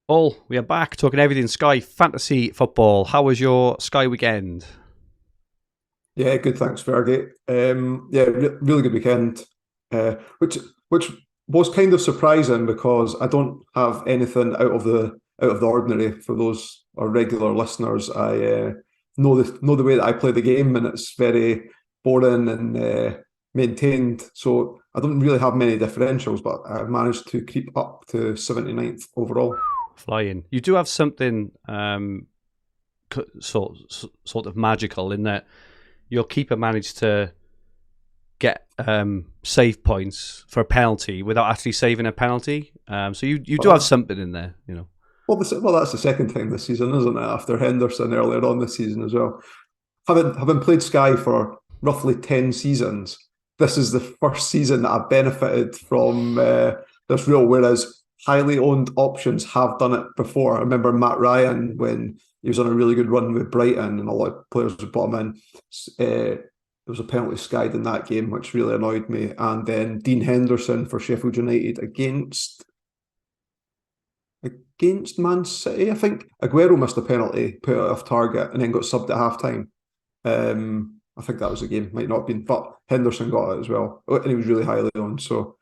Paul, we are back talking everything Sky Fantasy Football. How was your Sky weekend? Yeah, good. Thanks, Fergi. Yeah, really good weekend. Which was kind of surprising because I don't have anything out of the ordinary. For those our regular listeners, I know the way that I play the game, and it's very boring and maintained. So I don't really have many differentials, but I've managed to creep up to 79th overall. Flying. You do have something sort of magical in that your keeper managed to get save points for a penalty without actually saving a penalty. So you do have But something in there, you know. well, that's the second time this season, isn't it? After Henderson earlier on this season as well. Having played Sky for roughly 10 seasons, this is the first season that I've benefited from this rule, whereas highly owned options have done it before. I remember Matt Ryan when he was on a really good run with Brighton and a lot of players would put him in. There was a penalty skied in that game, which really annoyed me. And then Dean Henderson for Sheffield United against Man City, I think. Aguero missed a penalty, put it off target, and then got subbed at half time. I think that was the game, might not have been, but Henderson got it as well, and he was really highly on. So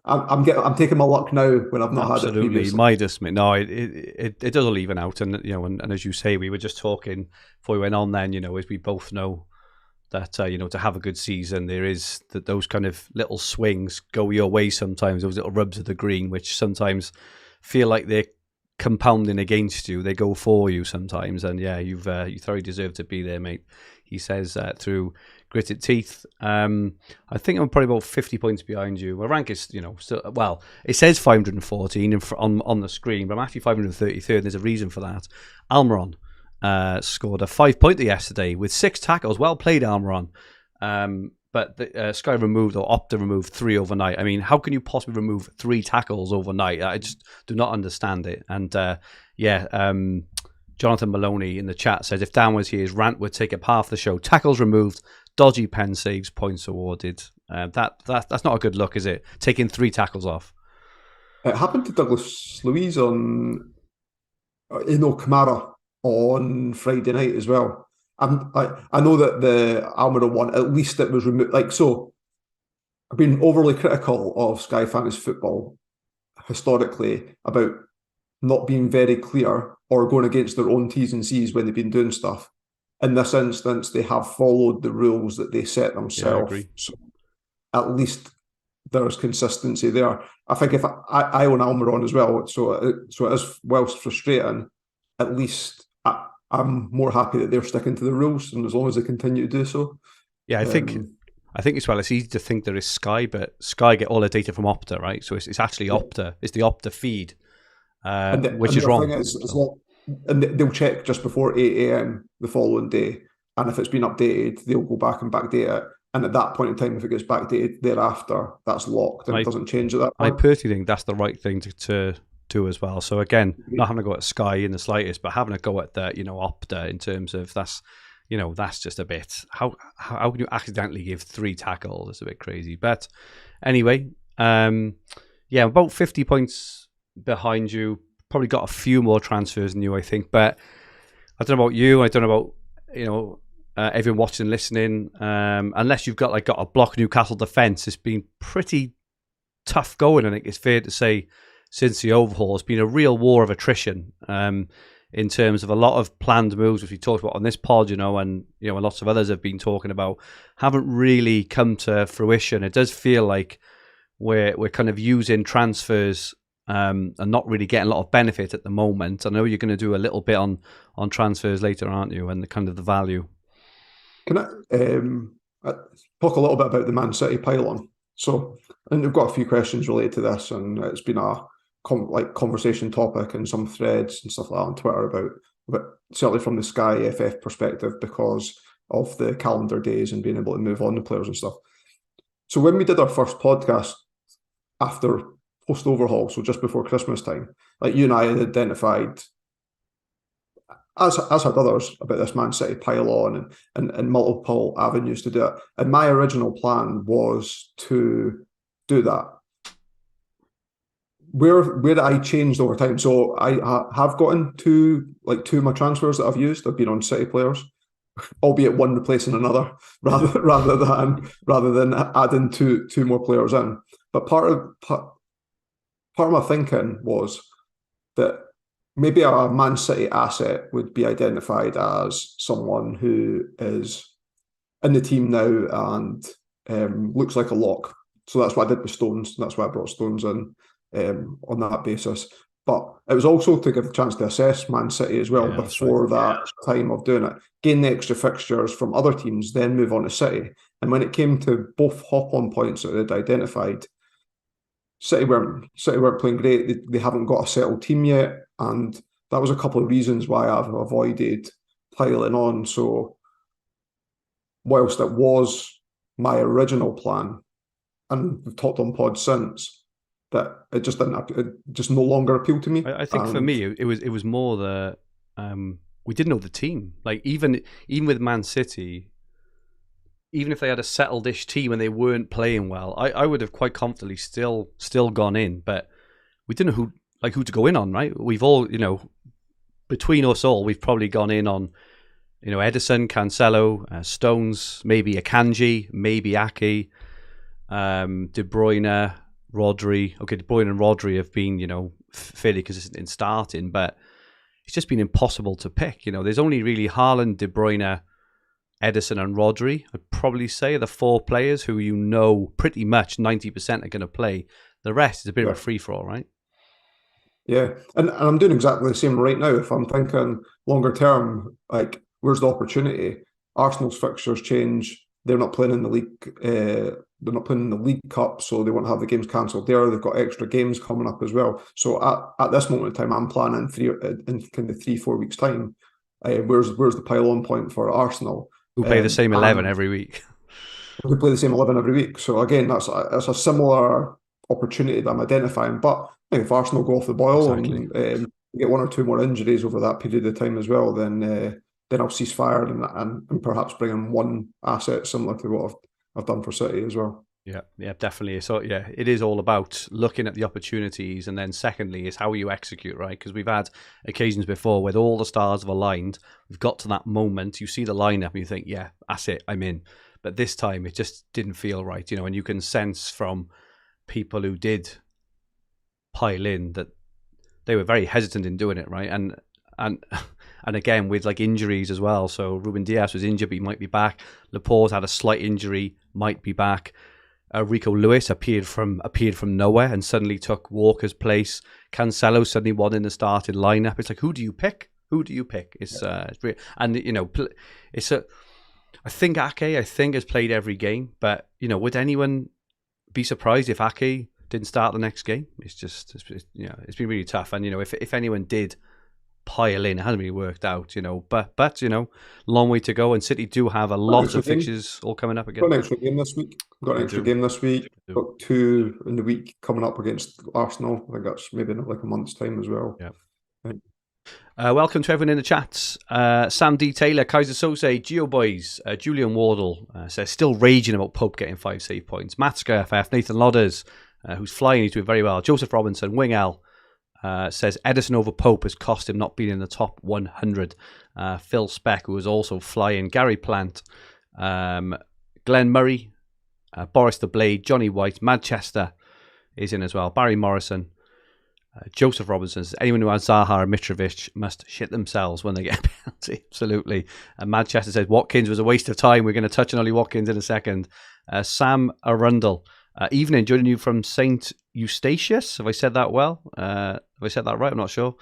I'm taking my luck now when I've not had it Absolutely, previously. Midas. No, it does all even out, and you know, and as you say, we were just talking before we went on. Then you know, as we both know that you know, to have a good season, there is that those kind of little swings go your way sometimes. Those little rubs of the green, which sometimes feel like they're compounding against you. They go for you sometimes, and yeah, you thoroughly deserve to be there, mate. He says through gritted teeth. I think I'm probably about 50 points behind you. My rank is, you know, still, well, it says 514 on the screen, but I'm actually 533rd. There's a reason for that. Almiron scored a 5-pointer yesterday with 6 tackles. Well played, Almiron. But Sky removed or Opta removed 3 overnight. I mean, how can you possibly remove 3 tackles overnight? I just do not understand it. And Jonathan Maloney in the chat says if Dan was here, his rant would take up half the show. Tackles removed, dodgy pen saves, points awarded. That's not a good look, is it? Taking 3 tackles off. It happened to Douglas Luiz on Kamara on Friday night as well. I know that the Almiron one, at least it was removed. Like, so I've been overly critical of Sky Fantasy Football historically about not being very clear or going against their own T's and C's when they've been doing stuff. In this instance, they have followed the rules that they set Yeah, I themselves. agree. So at least there's consistency there. I think if I own Almiron as well, so it is whilst frustrating, at least I'm more happy that they're sticking to the rules, and as long as they continue to do so. Yeah, Um, I think as well, it's easy to think there is Sky, but Sky get all their data from Opta, right? So it's actually yeah, Opta. It's the Opta feed, which and is their thing wrong. is So like, and they'll check just before 8 a.m. the following day, and if it's been updated, they'll go back and backdate it. And at that point in time, if it gets backdated thereafter, that's locked and it I doesn't change at that I point. personally think that's the right thing to do as well. So again, not having a go at Sky in the slightest, but having a go at the Opta in terms of that's just a bit. How can you accidentally give 3 tackles? It's a bit crazy. But anyway, yeah, about 50 points behind you. Probably got a few more transfers than you, I think. But I don't know about you. I don't know about everyone watching and listening. Unless you've got a block Newcastle defence, it's been pretty tough going. I think it's fair to say since the overhaul, it's been a real war of attrition. In terms of a lot of planned moves, which we talked about on this pod, and lots of others have been talking about, haven't really come to fruition. It does feel like we're kind of using transfers and not really getting a lot of benefit at the moment. I know you're going to do a little bit on transfers later, aren't you? And the kind of the value. Can I talk a little bit about the Man City pylon? So, and we've got a few questions related to this, and it's been a conversation topic in some threads and stuff like that on Twitter about certainly from the Sky FF perspective because of the calendar days and being able to move on the players and stuff. So when we did our first podcast after post overhaul, so just before Christmas time, like you and I had identified as had others about this Man City pile-on and multiple avenues to do it. And my original plan was to do that. where I changed over time. So I have gotten two of my transfers that I've used. I've been on City players, albeit one replacing another, rather than adding two more players in. But part of my thinking was that maybe a Man City asset would be identified as someone who is in the team now and looks like a lock. So that's what I did with Stones. That's why I brought Stones in on that basis. But it was also to give a chance to assess Man City as well before that time of doing it. Gain the extra fixtures from other teams, then move on to City. And when it came to both hop-on points that they'd identified, City weren't playing great. They haven't got a settled team yet. And that was a couple of reasons why I've avoided piling on. So whilst it was my original plan, and we've talked on pod since, that it just no longer appealed to me. I think for me, it was more the we didn't know the team. Like even with Man City, even if they had a settled-ish team and they weren't playing well, I would have quite comfortably still gone in. But we didn't know who to go in on. Right? We've all, between us all, we've probably gone in on, Edison, Cancelo, Stones, maybe Akanji, maybe Ake, De Bruyne, Rodri. Okay, De Bruyne and Rodri have been, fairly consistent in starting, but it's just been impossible to pick. There's only really Haaland, De Bruyne, Edison and Rodri, I'd probably say, are the four players who pretty much 90% are going to play. The rest is a bit of a free-for-all, right? Yeah, and I'm doing exactly the same right now. If I'm thinking longer term, like, where's the opportunity? Arsenal's fixtures change. They're not playing in the league. They're not playing in the League Cup, so they won't have the games cancelled there. They've got extra games coming up as well. So at this moment in time, I'm planning in kind of 3-4 weeks time. Where's the pile-on point for Arsenal? Who play the same 11 every week. Who play the same 11 every week. So again, that's a similar opportunity that I'm identifying. But if Arsenal go off the boil and get one or two more injuries over that period of time as well, then I'll cease fire and perhaps bring in one asset similar to what I've done for City as well. Yeah, definitely. So yeah, it is all about looking at the opportunities, and then secondly is how you execute, right? Because we've had occasions before where all the stars have aligned. We've got to that moment, you see the lineup and you think, yeah, that's it, I'm in. But this time it just didn't feel right, and you can sense from people who did pile in that they were very hesitant in doing it, right? And again, with like injuries as well. So Ruben Dias was injured, but he might be back. Laporte had a slight injury, might be back. Rico Lewis appeared from nowhere and suddenly took Walker's place. Cancelo suddenly won in the starting lineup. It's like, who do you pick? It's and it's a. I think Ake has played every game, but would anyone be surprised if Ake didn't start the next game? It's been really tough, and if anyone did pile in, it hasn't really worked out, but long way to go, and City do have a lot of fixtures all coming up again. Got an extra game this week. Got two in the week coming up against Arsenal. I think that's maybe in like a month's time as well. Welcome to everyone in the chats. Sam D. Taylor, Kaiser Sose, Geo Boys, Julian Wardle says still raging about Pope getting 5 save points. Matt FF, Nathan Lodders, who's flying, he's doing very well. Joseph Robinson, Wing L, says Edison over Pope has cost him not being in the top 100. Phil Speck, who was also flying. Gary Plant, Glenn Murray, Boris the Blade, Johnny White, Manchester is in as well. Barry Morrison, Joseph Robinson says anyone who has Zaha or Mitrovic must shit themselves when they get a penalty. Absolutely. And Manchester says Watkins was a waste of time. We're going to touch on Ollie Watkins in a second. Sam Arundel, evening, joining you from St. Eustatius. Have I said that well? Have I said that right? I'm not sure.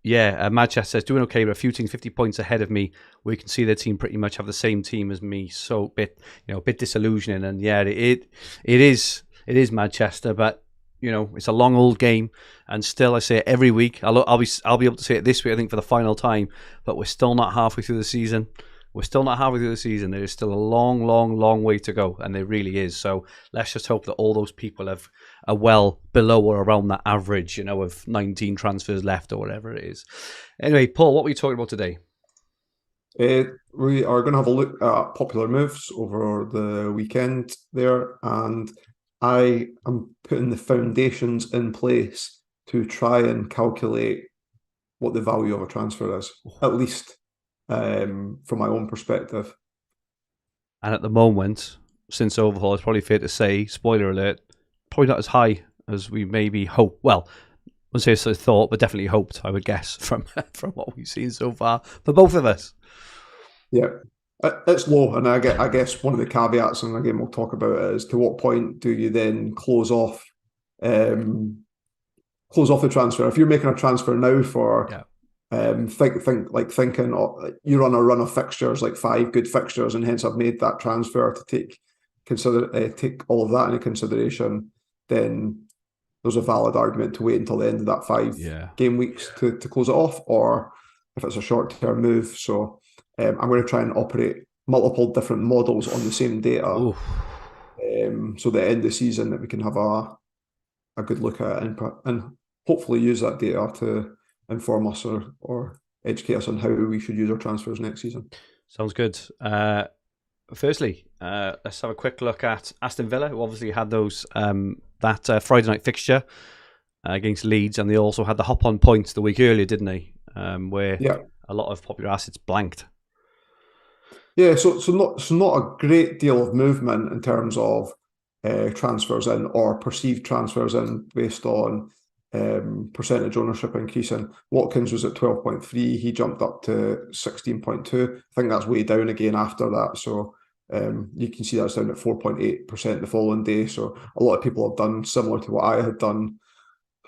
Manchester says doing okay, but a few teams 50 points ahead of me. We can see their team pretty much have the same team as me. So a bit disillusioning. And yeah, it is Manchester, but it's a long old game, and still I say it every week. I'll be able to say it this week, I think, for the final time. But we're still not halfway through the season. There is still a long, long, long way to go, and there really is. So let's just hope that all those people are well below or around that average, of 19 transfers left or whatever it is. Anyway, Paul, what were we talking about today? We are going to have a look at popular moves over the weekend there, and I am putting the foundations in place to try and calculate what the value of a transfer is, at least from my own perspective. And at the moment, since overhaul, it's probably fair to say, spoiler alert, probably not as high as we maybe hope. Well, I wouldn't say it's thought, but definitely hoped, I would guess, from what we've seen so far for both of us. Yeah, it's low, and I guess one of the caveats, and again we'll talk about it, is to what point do you then close off the transfer? If you're making a transfer now for thinking you're on a run of fixtures, like 5 good fixtures, and hence I've made that transfer to take all of that into consideration, then there's a valid argument to wait until the end of that 5 game weeks to close it off, or if it's a short-term move. So I'm going to try and operate multiple different models on the same data, so the end of the season that we can have a good look at it and hopefully use that data to inform us or educate us on how we should use our transfers next season. Sounds good. Firstly, let's have a quick look at Aston Villa, who obviously had that Friday night fixture against Leeds, and they also had the hop-on points the week earlier, didn't they? Where a lot of popular assets blanked. Yeah, so not a great deal of movement in terms of transfers in or perceived transfers in based on percentage ownership increasing. Watkins was at 12.3, he jumped up to 16.2. I think that's way down again after that. So you can see that's down at 4.8% the following day. So a lot of people have done similar to what I had done.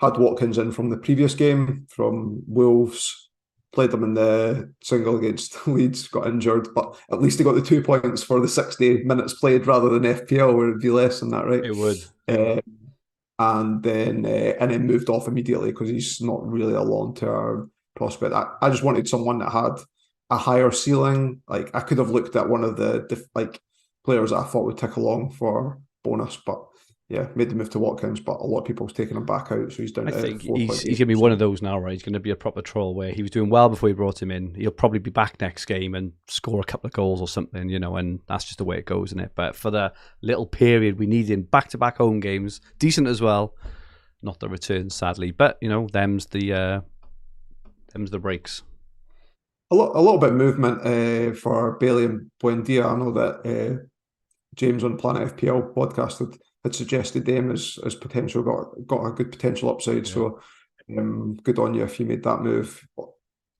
Had Watkins in from the previous game from Wolves, played them in the single against Leeds, got injured, but at least he got the 2 points for the 60 minutes played rather than FPL, where it'd be less than that, right? It would. And then moved off immediately because he's not really a long-term prospect. I just wanted someone that had a higher ceiling. Like I could have looked at one of the players that I thought would tick along for bonus, but yeah, made the move to Watkins, but a lot of people have taken him back out, so he's down. I think he's going to be one of those now, right? He's going to be a proper troll where he was doing well before we brought him in. He'll probably be back next game and score a couple of goals or something, and that's just the way it goes, isn't it? But for the little period we need in back-to-back home games, decent as well. Not the returns, sadly, but them's the breaks. A little bit of movement for Bailey and Buendia. I know that James on Planet FPL podcast had suggested them as potential, got a good potential upside. Yeah. So good on you if you made that move.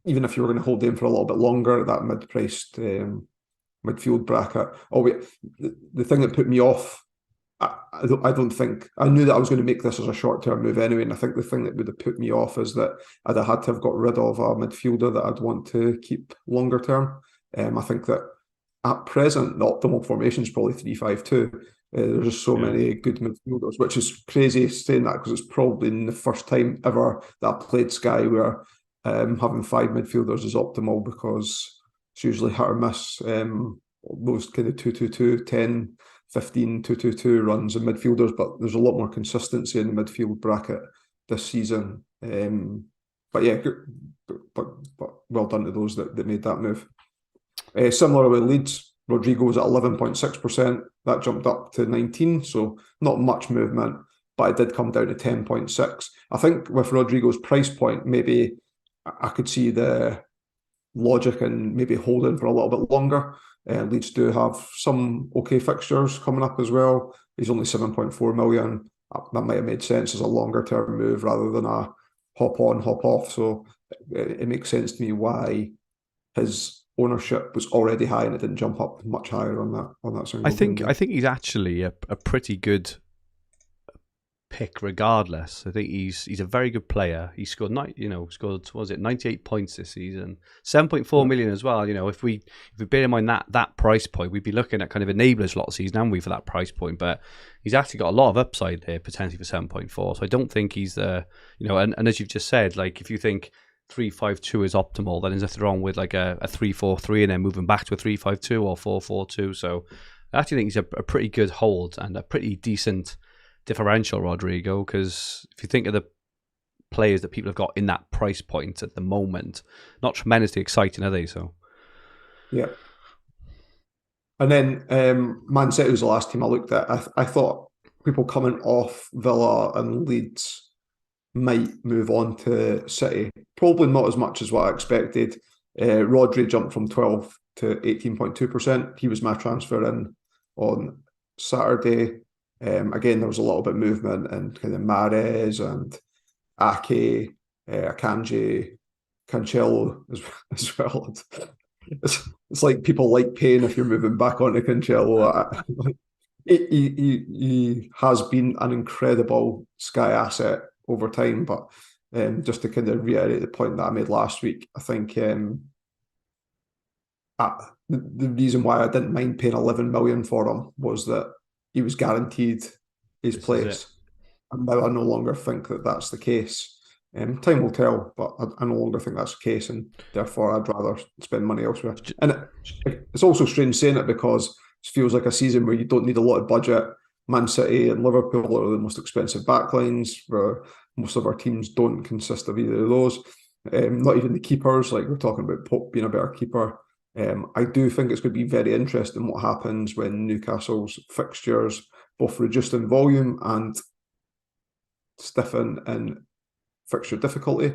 Even if you were going to hold them for a little bit longer at that mid-priced midfield bracket. The thing that put me off, I don't think, I knew that I was going to make this as a short-term move anyway, and I think the thing that would have put me off is that I'd have had to have got rid of a midfielder that I'd want to keep longer term. I think that at present, the optimal formation is probably 3-5-2. There's just so many good midfielders, which is crazy saying that because it's probably the first time ever that I played Sky where having 5 midfielders is optimal, because it's usually hit or miss. Most kind of 2-2-2, 10, 15, 2-2-2 runs in midfielders, but there's a lot more consistency in the midfield bracket this season. But yeah, but well done to those that made that move. Similar with Leeds, Rodrigo was at 11.6%. That jumped up to 19, so not much movement, but it did come down to 10.6. I think with Rodrigo's price point, maybe I could see the logic in maybe holding for a little bit longer. Leeds do have some okay fixtures coming up as well. He's only 7.4 million. That might have made sense as a longer term move rather than a hop on, hop off. So it makes sense to me why his ownership was already high and it didn't jump up much higher on that single. I think he's actually a pretty good pick regardless. I think he's a very good player. He scored 98 points this season, 7.4 million as well. If we bear in mind that price point, we'd be looking at kind of enablers a lot of season, haven't we, for that price point? But he's actually got a lot of upside there potentially for 7.4. So I don't think he's and as you've just said, like if you think 3-5-2 is optimal, then there's nothing wrong with like a 3-4-3 and then moving back to a 3-5-2 or 4-4-2. So I actually think he's a pretty good hold and a pretty decent differential, Rodrigo, because if you think of the players that people have got in that price point at the moment, not tremendously exciting, are they? So yeah. And then Man City was the last team I looked at. I thought people coming off Villa and Leeds might move on to City. Probably not as much as what I expected. Rodri jumped from 12 to 18.2%. He was my transfer in on Saturday. Again, there was a little bit of movement and kind of Mahrez and Ake, Akanji, Cancelo as well. It's like people like paying if you're moving back onto Cancelo. He has been an incredible Sky asset over time, but just to kind of reiterate the point that I made last week, I think the reason why I didn't mind paying 11 million for him was that he was guaranteed his place, and now I no longer think that that's the case. Time will tell, but I no longer think that's the case, and therefore I'd rather spend money elsewhere. And it's also strange saying it because it feels like a season where you don't need a lot of budget. Man City and Liverpool are the most expensive backlines, where most of our teams don't consist of either of those. Not even the keepers, like we're talking about Pope being a better keeper. I do think it's going to be very interesting what happens when Newcastle's fixtures both reduced in volume and stiffen in fixture difficulty,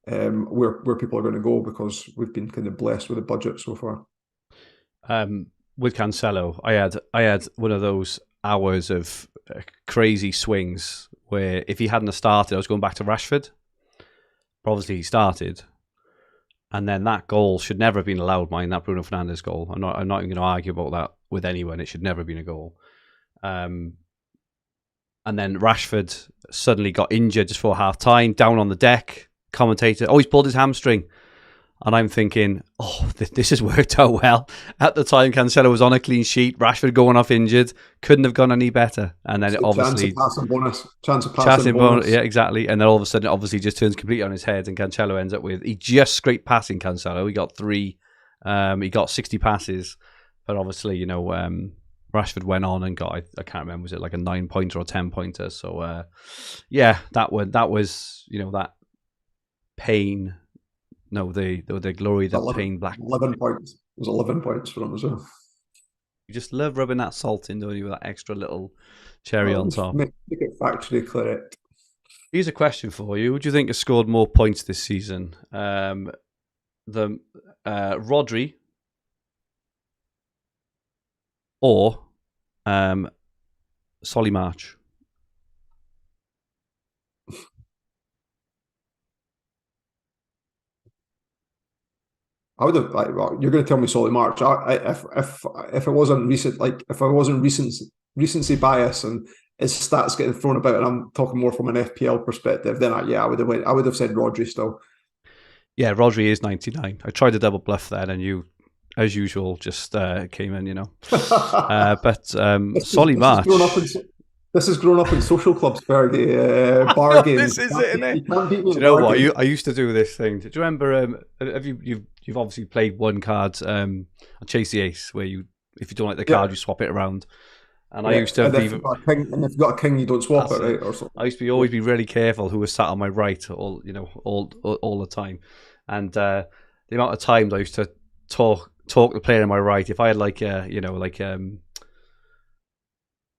where people are going to go, because we've been kind of blessed with a budget so far. With Cancelo, I had one of those hours of crazy swings where if he hadn't started, I was going back to Rashford. But obviously he started, and then that goal should never have been allowed. Mine, that Bruno Fernandes goal. I'm not even going to argue about that with anyone. It should never have been a goal. And then Rashford suddenly got injured just before half time, down on the deck. Commentator, he's pulled his hamstring. And I'm thinking, this has worked out well. At the time, Cancelo was on a clean sheet. Rashford going off injured. Couldn't have gone any better. And then obviously... Chance of passing bonus. Yeah, exactly. And then all of a sudden, it obviously just turns completely on his head, and Cancelo ends up with... He just scraped passing Cancelo. He got 3. He got 60 passes. But obviously, Rashford went on and got... I can't remember, was it like a 9-pointer or 10-pointer? So, that was, that pain... No, the glory, the pain, black. 11 points. It was 11 points for him as well. You just love rubbing that salt in, don't you, with that extra little cherry on top. Make it factually correct. Here's a question for you. Who do you think has scored more points this season? Rodri or Solly March? I would have you're going to tell me Solly March. If it wasn't recent, if I wasn't recency bias and his stats getting thrown about, and I'm talking more from an FPL perspective, then I would have said Rodri still. Yeah, Rodri is 99. I tried to double bluff then, and you, as usual, just came in, But Solly March. This has grown up in social clubs, Fergi. Bar games. This is it, isn't it? Do you know what? I used to do this thing. Do you remember? Have you've obviously played one card, Chase the Ace, where if you don't like the card, you swap it around. And I used to. And if you've got a king, you don't swap it, right? Or something. I used to always be really careful who was sat on my right, all the time. And the amount of times I used to talk the player on my right, if I had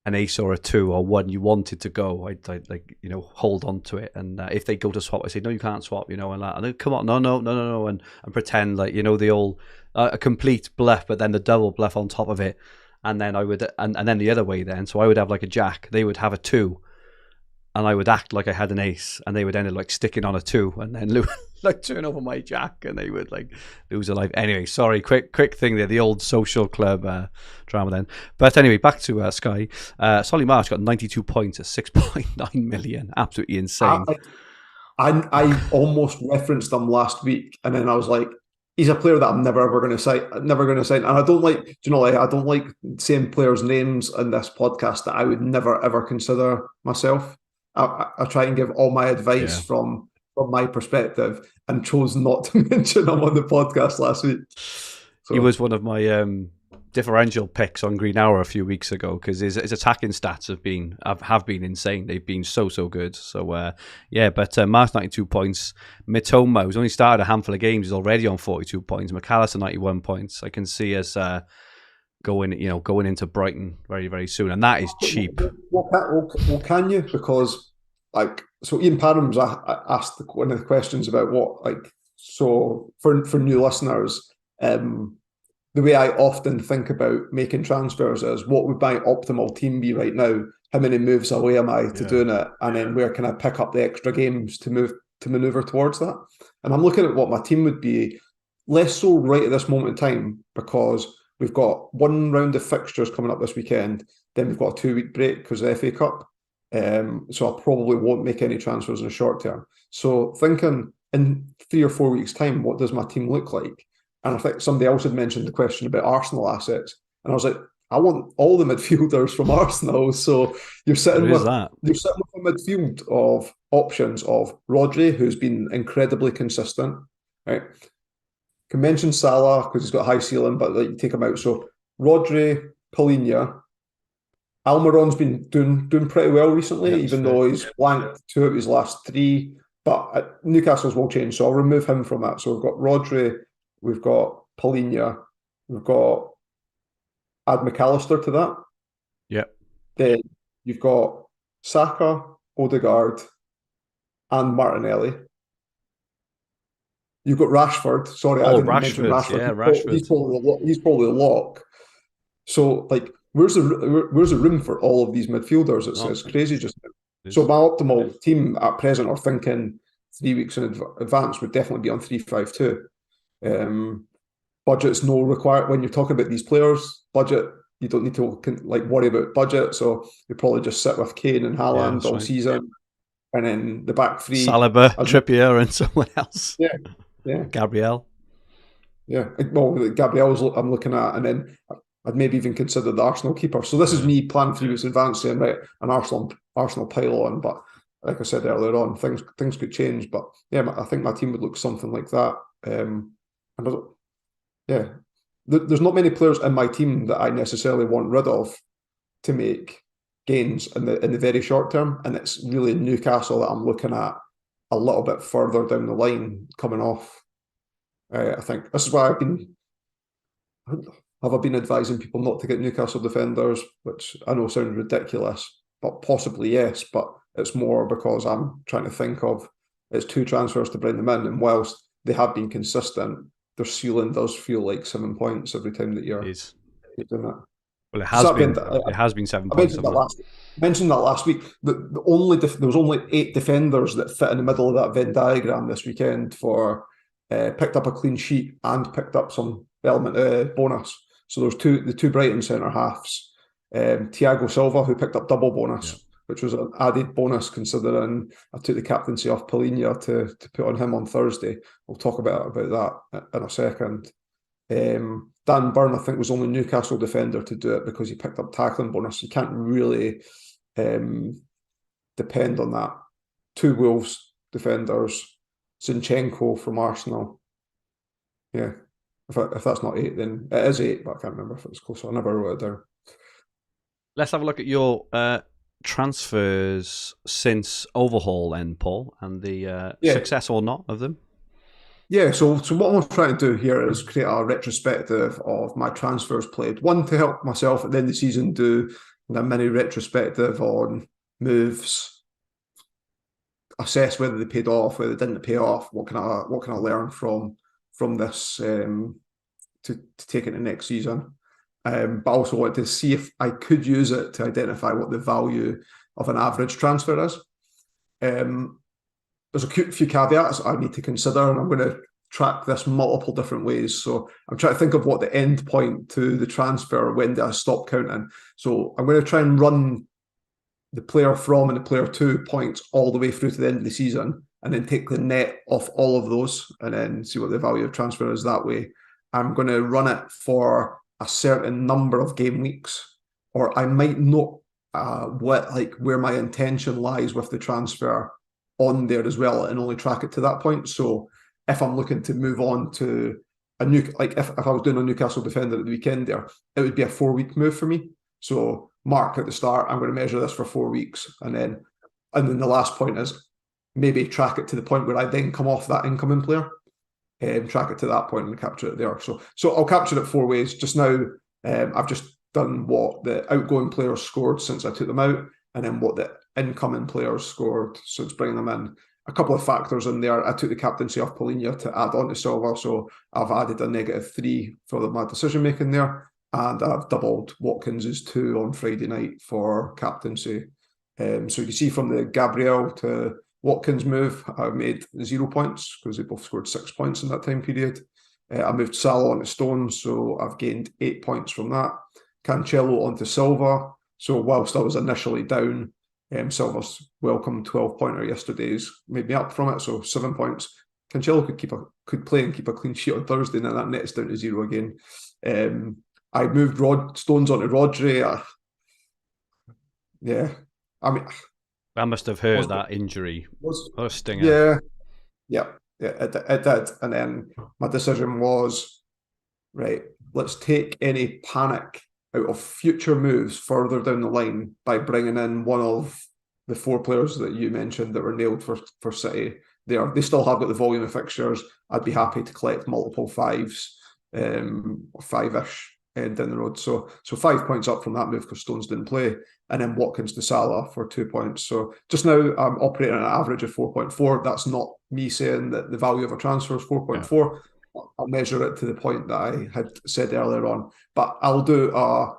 an ace or a 2 or 1 you wanted to go, I'd hold on to it, and if they go to swap, I say no, you can't swap, and that, and they'd come on, no, and pretend the old a complete bluff, but then the double bluff on top of it, and then I would and then the other way then, so I would have like a jack, they would have a 2, and I would act like I had an ace, and they would end up sticking on a 2, and then turn over my jack, and they would lose their life. Anyway, sorry, quick thing there, the old social club drama then. But anyway, back to Sky. Solly March got 92 points at 6.9 million. Absolutely insane. I almost referenced them last week, and then I was like, he's a player that I'm never ever going to sign. And I don't like, I don't like saying players' names in this podcast that I would never ever consider myself. I try and give all my advice from my perspective, and chose not to mention him on the podcast last week. So. He was one of my differential picks on Green Hour a few weeks ago, because his attacking stats have been insane. They've been so good. So but March 92 points. Mitoma, who's only started a handful of games, is already on 42 points. McAllister 91 points. I can see us going into Brighton very, very soon, and that is cheap. Well, can you? Because so Ian Parham's asked one of the questions about so for new listeners, the way I often think about making transfers is what would my optimal team be right now? How many moves away am I to doing it? And then where can I pick up the extra games to maneuver towards that? And I'm looking at what my team would be, less so right at this moment in time, because we've got one round of fixtures coming up this weekend, then we've got a 2-week break because of the FA Cup. So I probably won't make any transfers in the short term. So thinking in 3 or 4 weeks' time, what does my team look like? And I think somebody else had mentioned the question about Arsenal assets. And I was like, I want all the midfielders from Arsenal. So you're sitting with a midfield of options of Rodri, who's been incredibly consistent. Right? Can mention Salah because he's got a high ceiling, but you take him out. So Rodri, Palhinha, Almiron's been doing pretty well recently, even though he's blanked 2 of his last 3. But Newcastle's will change, so I'll remove him from that. So we've got Rodri, we've got Palhinha, we've got add McAllister to that. Yep. Then you've got Saka, Odegaard, and Martinelli. You've got Rashford. Sorry, I didn't mention Rashford. Yeah, Rashford. He's probably the lock. So, where's the room for all of these midfielders? It's crazy just now. So my optimal team at present, or thinking 3 weeks in advance, would definitely be on 3-5-2. Budget's no required when you're talking about these players. Budget, you don't need to worry about budget. So you probably just sit with Kane and Haaland all season, and then the back 3, Saliba, Trippier, and someone else. Yeah, Gabriel. Yeah, well, Gabriel's I'm looking at, and then I'd maybe even consider the Arsenal keeper. So this is me planning 3 weeks in advance, saying right, an Arsenal pile on. But like I said earlier on, things could change. But yeah, I think my team would look something like that. There's not many players in my team that I necessarily want rid of to make gains in the very short term, and it's really Newcastle that I'm looking at a little bit further down the line coming off. I think this is why I've been advising people not to get Newcastle defenders, which I know sounds ridiculous, but possibly yes. But it's more because I'm trying to think of it's 2 transfers to bring them in, and whilst they have been consistent, their ceiling does feel like 7 points every time that you're doing that. Well, it has been 7 points. I mentioned that last week. There was only 8 defenders that fit in the middle of that Venn diagram this weekend for picked up a clean sheet and picked up some element bonus. So there's the two Brighton centre halves, Thiago Silva, who picked up double bonus, which was an added bonus considering I took the captaincy off Palhinha to put on him on Thursday. We'll talk about that in a second. Dan Burn, I think, was the only Newcastle defender to do it because he picked up tackling bonus. You can't really depend on that. 2 Wolves defenders, Zinchenko from Arsenal. Yeah, if that's not 8, then it is 8, but I can't remember if it was close. I never wrote it down. Let's have a look at your transfers since overhaul, then, Paul, and the success or not of them. Yeah, so what I'm trying to do here is create a retrospective of my transfers played. One, to help myself at the end of the season do a mini retrospective on moves, assess whether they paid off, whether they didn't pay off. What can I learn from this to take into next season? But I also wanted to see if I could use it to identify what the value of an average transfer is. There's a few caveats I need to consider, and I'm going to track this multiple different ways. So I'm trying to think of what the end point to the transfer, when do I stop counting? So I'm going to try and run the player from and the player to points all the way through to the end of the season, and then take the net off all of those, and then see what the value of transfer is that way. I'm going to run it for a certain number of game weeks, or I might not where my intention lies with the transfer on there as well, and only track it to that point. So if I'm looking to move on to a new, if I was doing a Newcastle defender at the weekend there, it would be a 4-week move for me. So mark at the start, I'm going to measure this for 4 weeks, and then the last point is maybe track it to the point where I then come off that incoming player, and track it to that point and capture it there. So I'll capture it 4 ways. Just now, I've just done what the outgoing players scored since I took them out, and then what the incoming players scored since bringing them in. A couple of factors in there. I took the captaincy off Paulinho to add on to Silva, so I've added a -3 for my decision making there, and I've doubled Watkins's 2 on Friday night for captaincy. So you can see from the Gabriel to Watkins move, I made 0 points because they both scored 6 points in that time period. I moved Salah onto Stones, so I've gained 8 points from that. Cancelo onto Silva. So whilst I was initially down, Silva's welcome 12-pointer yesterday's made me up from it, so 7 points. Cancelo could play and keep a clean sheet on Thursday, and then that net's down to 0 again. I moved Stones onto Rodri. Yeah, I mean, I must have heard that injury. What a stinger. Yeah, it did. And then my decision was, right, let's take any panic out of future moves further down the line by bringing in one of the 4 players that you mentioned that were nailed for City. They still have got the volume of fixtures. I'd be happy to collect multiple 5s, 5-ish down the road. So 5 points up from that move because Stones didn't play. And then Watkins to Salah for 2 points. So just now I'm operating at an average of 4.4. That's not me saying that the value of a transfer is 4.4. Yeah. I'll measure it to the point that I had said earlier on. But I'll do a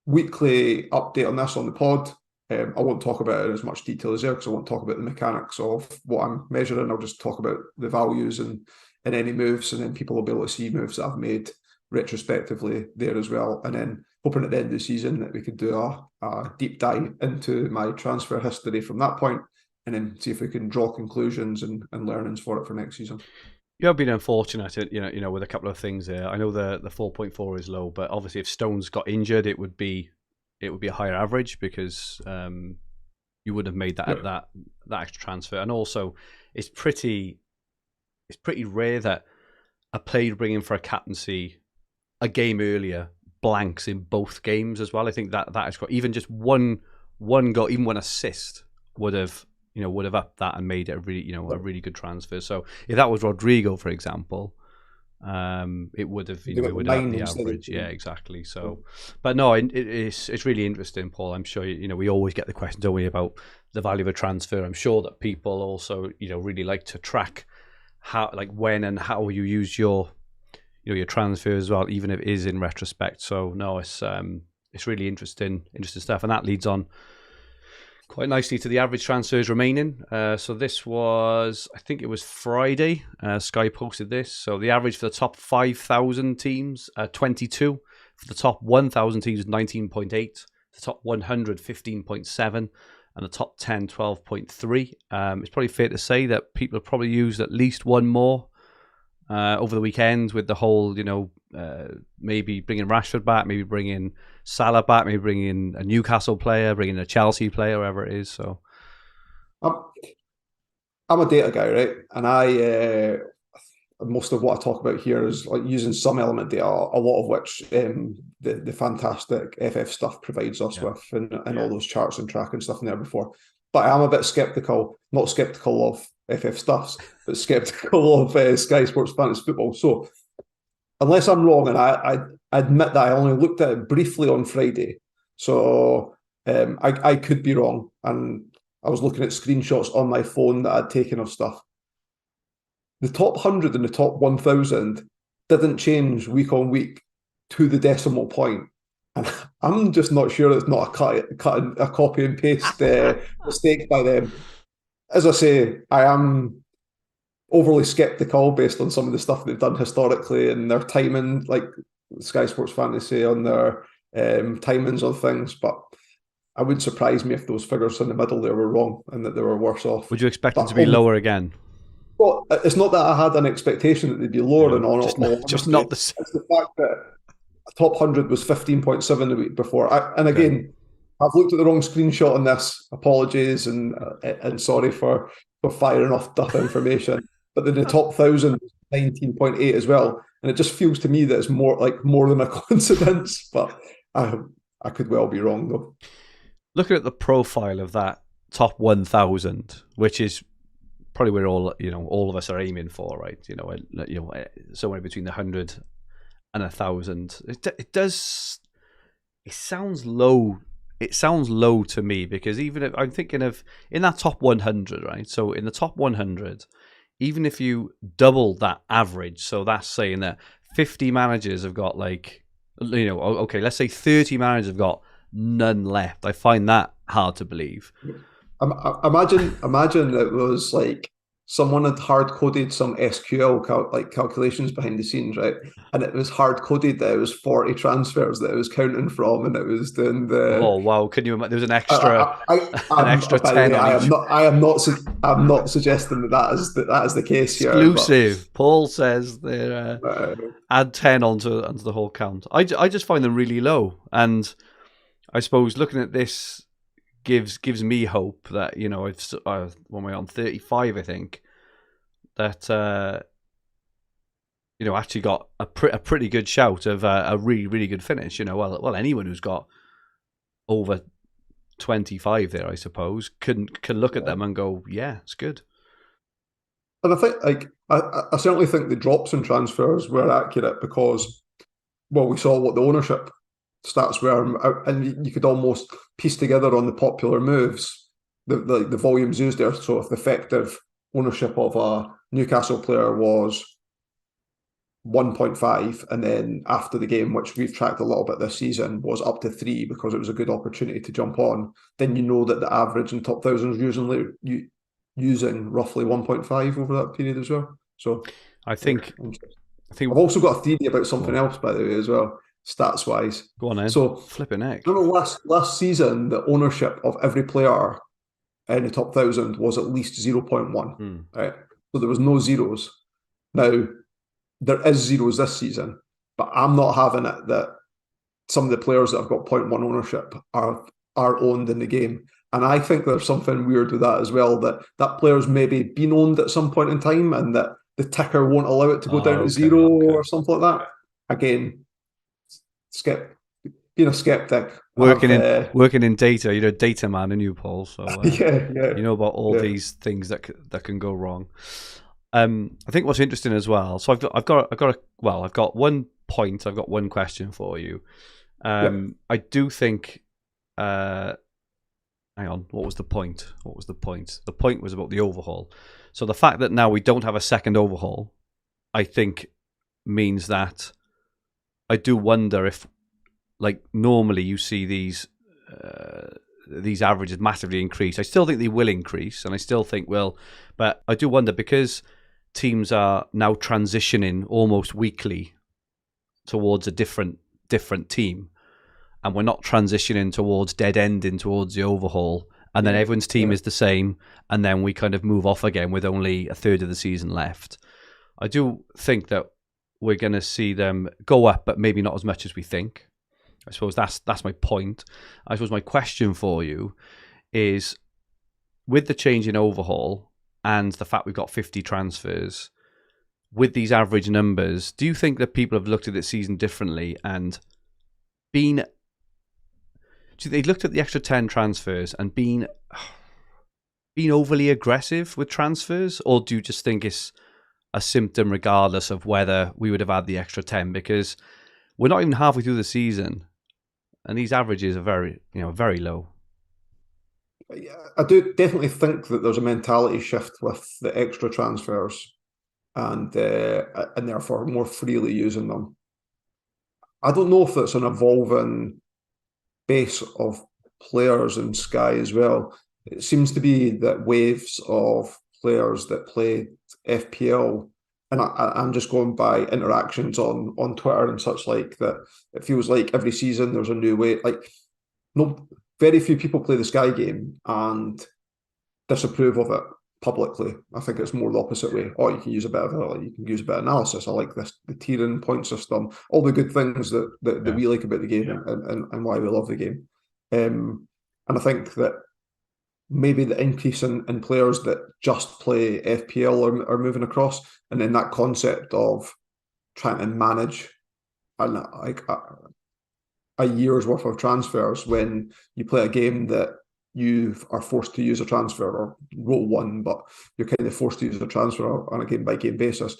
weekly update on this on the pod. I won't talk about it in as much detail as there because I won't talk about the mechanics of what I'm measuring. I'll just talk about the values and any moves, and then people will be able to see moves that I've made retrospectively there as well. And then hoping at the end of the season that we could do a deep dive into my transfer history from that point, and then see if we can draw conclusions and learnings for it for next season. You have been unfortunate, you know, with a couple of things there. I know the 4.4 is low, but obviously if Stones got injured, it would be a higher average because you would have made that extra transfer. And also, it's pretty rare that a player bringing for a captaincy a game earlier blanks in both games as well. I think that is quite, even just one goal, even one assist would have upped that and made it a really good transfer. So if that was Rodrigo, for example, it would have upped the average. Yeah, exactly. So, but no, it's really interesting, Paul. I'm sure we always get the question, don't we, about the value of a transfer. I'm sure that people also really like to track how, like, when and how you use your transfer as well, even if it is in retrospect. So no, it's really interesting stuff, and that leads on quite nicely to the average transfers remaining. So this was, I think it was Friday, Sky posted this. So the average for the top 5,000 teams, 22. For the top 1,000 teams, 19.8. The top 100, 15.7. And the top 10, 12.3. It's probably fair to say that people have probably used at least one more over the weekend with the whole, maybe bringing Rashford back, maybe bringing Salah back, maybe bringing a Newcastle player, bringing a Chelsea player, wherever it is. So, I'm a data guy, right? And most of what I talk about here is like using some element data, a lot of which the fantastic FF stuff provides us with, and all those charts and tracking stuff in there before. But I am a bit skeptical, not skeptical of FF stuffs, but skeptical of Sky Sports Fantasy Football. So unless I'm wrong, and I admit that I only looked at it briefly on Friday, so I could be wrong, and I was looking at screenshots on my phone that I'd taken of stuff. The top 100 and the top 1,000 didn't change week on week to the decimal point. And I'm just not sure it's not a copy and paste mistake by them. As I say, I am overly skeptical based on some of the stuff they've done historically and their timing, like Sky Sports Fantasy on their timings on things. But I wouldn't surprise me if those figures in the middle there were wrong and that they were worse off. Would you expect them to be lower again? Well, it's not that I had an expectation that they'd be lower than all. Just not the same. It's the fact that top 100 was 15.7 the week before. Again, I've looked at the wrong screenshot on this. Apologies and sorry for firing off duff information. But then the top 1,000 was 19.8 as well. And it just feels to me that it's more than a coincidence. But I could well be wrong, though. Looking at the profile of that top 1,000, which is probably where all of us are aiming for, right? Somewhere between the 100 and 1,000. It does. It sounds low. It sounds low to me, because even if I'm thinking of in that top 100, right? So in the top 100, even if you double that average, so that's saying that 50 managers have got okay, let's say 30 managers have got none left. I find that hard to believe. Imagine it was like someone had hard coded some SQL calculations behind the scenes, right? And it was hard coded that it was 40 transfers that it was counting from, and it was doing the. Oh wow! Can you imagine? There was an extra, an extra By the 10 way, on each. I'm not suggesting that is the case here. Exclusive. Paul says they But, add 10 onto the whole count. I just find them really low, and I suppose looking at this gives me hope that when we're on 35, I think that actually got a pretty good shout of a really, really good finish. Well, anyone who's got over 25 there, I suppose, can look at them and go, yeah, it's good. and I think I certainly think the drops in transfers were accurate because, well, we saw what the ownership stats were, and you could almost piece together on the popular moves the volumes used there. So if the effective ownership of a Newcastle player was 1.5, and then after the game, which we've tracked a little bit this season, was up to 3 because it was a good opportunity to jump on, then you know that the average in top thousands using roughly 1.5 over that period as well. So I think I've also got a theory about something else, by the way, as well, stats wise. Go on then. So flipping heck. Remember last season, the ownership of every player in the top 1,000 was at least 0.1. Right? So there was no zeros. Now there is zeros this season, but I'm not having it that some of the players that have got 0.1 ownership are owned in the game. And I think there's something weird with that as well, that player's maybe been owned at some point in time, and that the ticker won't allow it to go down to zero or something like that. Again, being a skeptic. Working in data, you're a data man, and you, Paul. So yeah, you know about all these things that can go wrong. I think what's interesting as well. So I've got 1 point. I've got 1 question for you. I do think. Hang on. What was the point? The point was about the overhaul. So the fact that now we don't have a second overhaul, I think, means that I do wonder if, like, normally you see these averages massively increase. I still think they will increase, and I still think but I do wonder, because teams are now transitioning almost weekly towards a different team, and we're not transitioning towards dead ending towards the overhaul, and then everyone's team is the same, and then we kind of move off again with only a third of the season left. I do think that we're going to see them go up, but maybe not as much as we think. I suppose that's my point. I suppose my question for you is, with the change in overhaul and the fact we've got 50 transfers, with these average numbers, do you think that people have looked at this season differently and they looked at the extra 10 transfers and been overly aggressive with transfers? Or do you just think it's a symptom regardless of whether we would have had the extra 10? Because we're not even halfway through the season, and these averages are very low. I do definitely think that there's a mentality shift with the extra transfers, and therefore more freely using them. I don't know if it's an evolving base of players in Sky as well. It seems to be that waves of players that play FPL, and I'm just going by interactions on Twitter and such like that. It feels like every season there's a new way. Like, very few people play the Sky game and disapprove of it publicly. I think it's more the opposite way. Oh, you can use a bit of analysis. I like the tiering point system, all the good things that we like about the game and why we love the game. And I think that maybe the increase in players that just play FPL are moving across, and then that concept of trying to manage a year's worth of transfers when you play a game that you are forced to use a transfer, or roll one, but you're kind of forced to use a transfer on a game-by-game basis.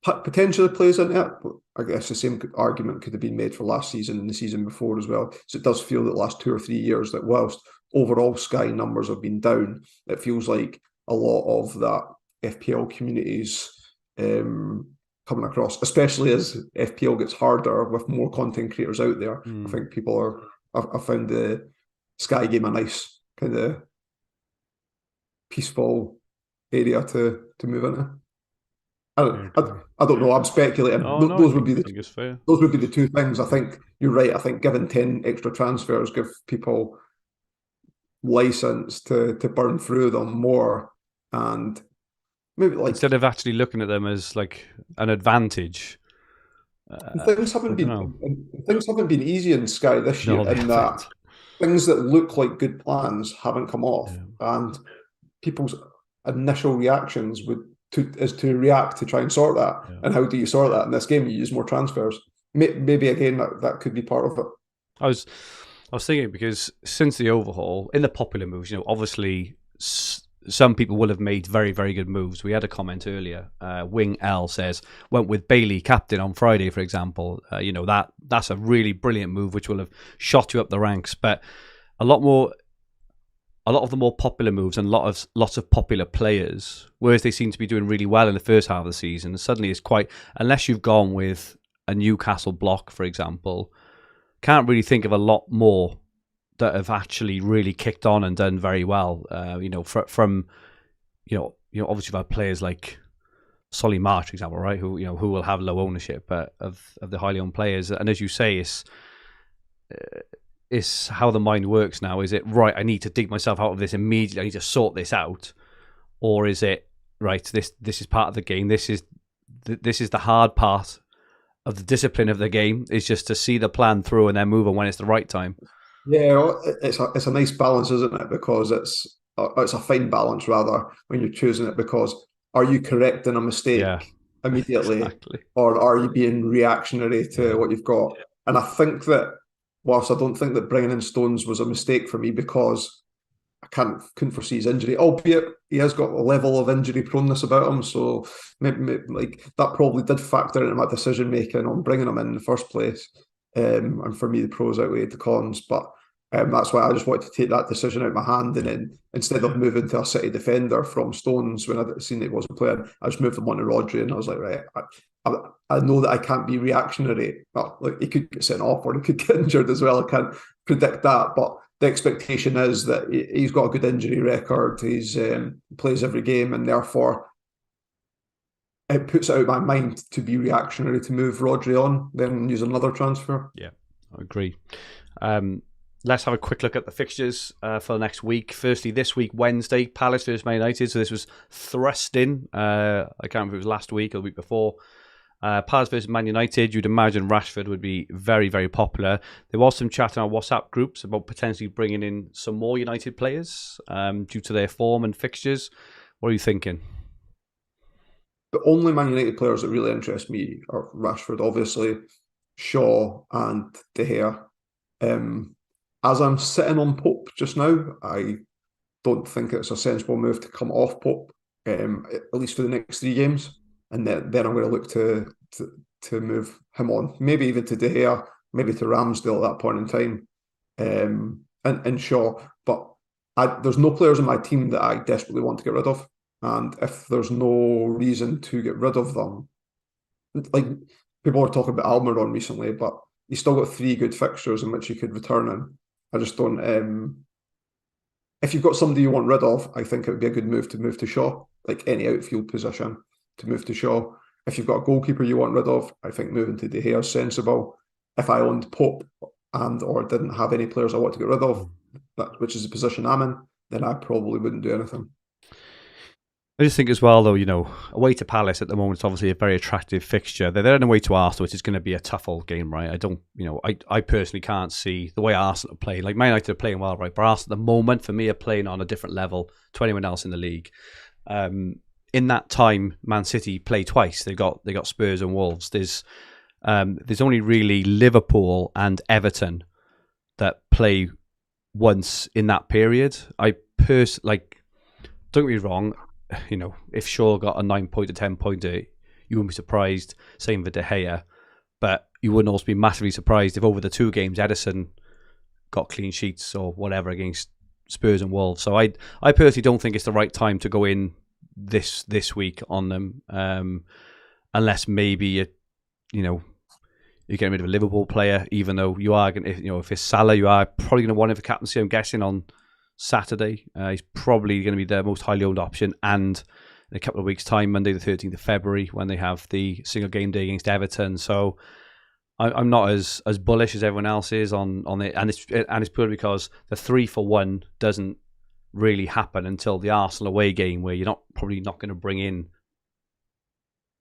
potentially plays into it. But I guess the same argument could have been made for last season and the season before as well. So it does feel that the last 2 or 3 years that whilst overall Sky numbers have been down, it feels like a lot of that FPL communities coming across, especially as FPL gets harder with more content creators out there. I think people are. I found the Sky game a nice kind of peaceful area to move into. I don't know. I'm speculating. Oh, no, those would be those would be the two things. I think you're right. I think giving 10 extra transfers give people license to burn through them more, and maybe like instead of actually looking at them as like an advantage. Things haven't been easy in Sky this year, in that things that look like good plans haven't come off, and people's initial reactions is to react to try and sort that. And how do you sort that in this game? You use more transfers. Maybe again that could be part of it. I was thinking, because since the overhaul, in the popular moves, obviously some people will have made very, very good moves. We had a comment earlier. Wing L says, went with Bailey captain on Friday, for example. That's a really brilliant move, which will have shot you up the ranks. But a lot of the more popular moves and lots of popular players, whereas they seem to be doing really well in the first half of the season, suddenly it's quite, unless you've gone with a Newcastle block, for example, can't really think of a lot more that have actually really kicked on and done very well. From obviously you've had players like Solly March, for example, right? Who will have low ownership of the highly owned players, and as you say, it's how the mind works now. Is it right? I need to dig myself out of this immediately. I need to sort this out, or is it right? This is part of the game. This is the hard part of the discipline of the game. Is just to see the plan through and then move on when it's the right time. Yeah, it's a nice balance, isn't it? Because it's a fine balance rather when you're choosing it. Because are you correcting a mistake immediately, exactly, or are you being reactionary to what you've got? And I think that whilst I don't think that bringing in Stones was a mistake for me, because I couldn't foresee his injury, albeit he has got a level of injury proneness about him, so maybe like that probably did factor into my decision making on bringing him in the first place. And for me, the pros outweighed the cons, but that's why I just wanted to take that decision out of my hand, and then instead of moving to a City defender from Stones when I'd seen that he wasn't playing, I just moved him on to Rodri, and I was like, right, I know that I can't be reactionary. Well, like, he could get sent off or he could get injured as well. I can't predict that, but the expectation is that he's got a good injury record. He's plays every game, and therefore it puts it out of my mind to be reactionary to move Rodri on, then use another transfer. Yeah, I agree. Let's have a quick look at the fixtures for next week. Firstly, this week, Wednesday, Palace versus Man United. So this was thrust in. I can't remember if it was last week or the week before. Palace versus Man United. You'd imagine Rashford would be very, very popular. There was some chat in our WhatsApp groups about potentially bringing in some more United players due to their form and fixtures. What are you thinking? The only Man United players that really interest me are Rashford, obviously, Shaw and De Gea. As I'm sitting on Pope just now, I don't think it's a sensible move to come off Pope, at least for the next 3 games. And then I'm going to look to move him on, maybe even to De Gea, maybe to Ramsdale at that point in time, and Shaw. But there's no players in my team that I desperately want to get rid of. And if there's no reason to get rid of them, like people were talking about Almiron recently, but he's still got 3 good fixtures in which he could return in. I just don't. If you've got somebody you want rid of, I think it would be a good move to Shaw, like any outfield position, to move to Shaw. If you've got a goalkeeper you want rid of, I think moving to De Gea is sensible. If I owned Pope or didn't have any players I want to get rid of, which is the position I'm in, then I probably wouldn't do anything. I just think as well, though, away to Palace at the moment, it's obviously a very attractive fixture. They're then away to Arsenal, which is going to be a tough old game, right? I don't, I personally can't see the way Arsenal play. Like, Man United are playing well, right? But Arsenal at the moment, for me, are playing on a different level to anyone else in the league. In that time, Man City play twice. They got Spurs and Wolves. There's only really Liverpool and Everton that play once in that period. Don't get me wrong. If Shaw got a 9-pointer, 10-pointer, you wouldn't be surprised. Same for De Gea. But you wouldn't also be massively surprised if over the 2 games, Ederson got clean sheets or whatever against Spurs and Wolves. So I personally don't think it's the right time to go in this week on them, unless maybe you're getting rid of a Liverpool player, even though you are going to, if it's Salah, you are probably going to want him for captaincy, I'm guessing, on Saturday. He's probably going to be the most highly owned option, and in a couple of weeks' time, Monday the 13th of February, when they have the single game day against Everton. So I'm not as bullish as everyone else is on it, and it's purely because the 3-for-1 doesn't really happen until the Arsenal away game, where you're probably not going to bring in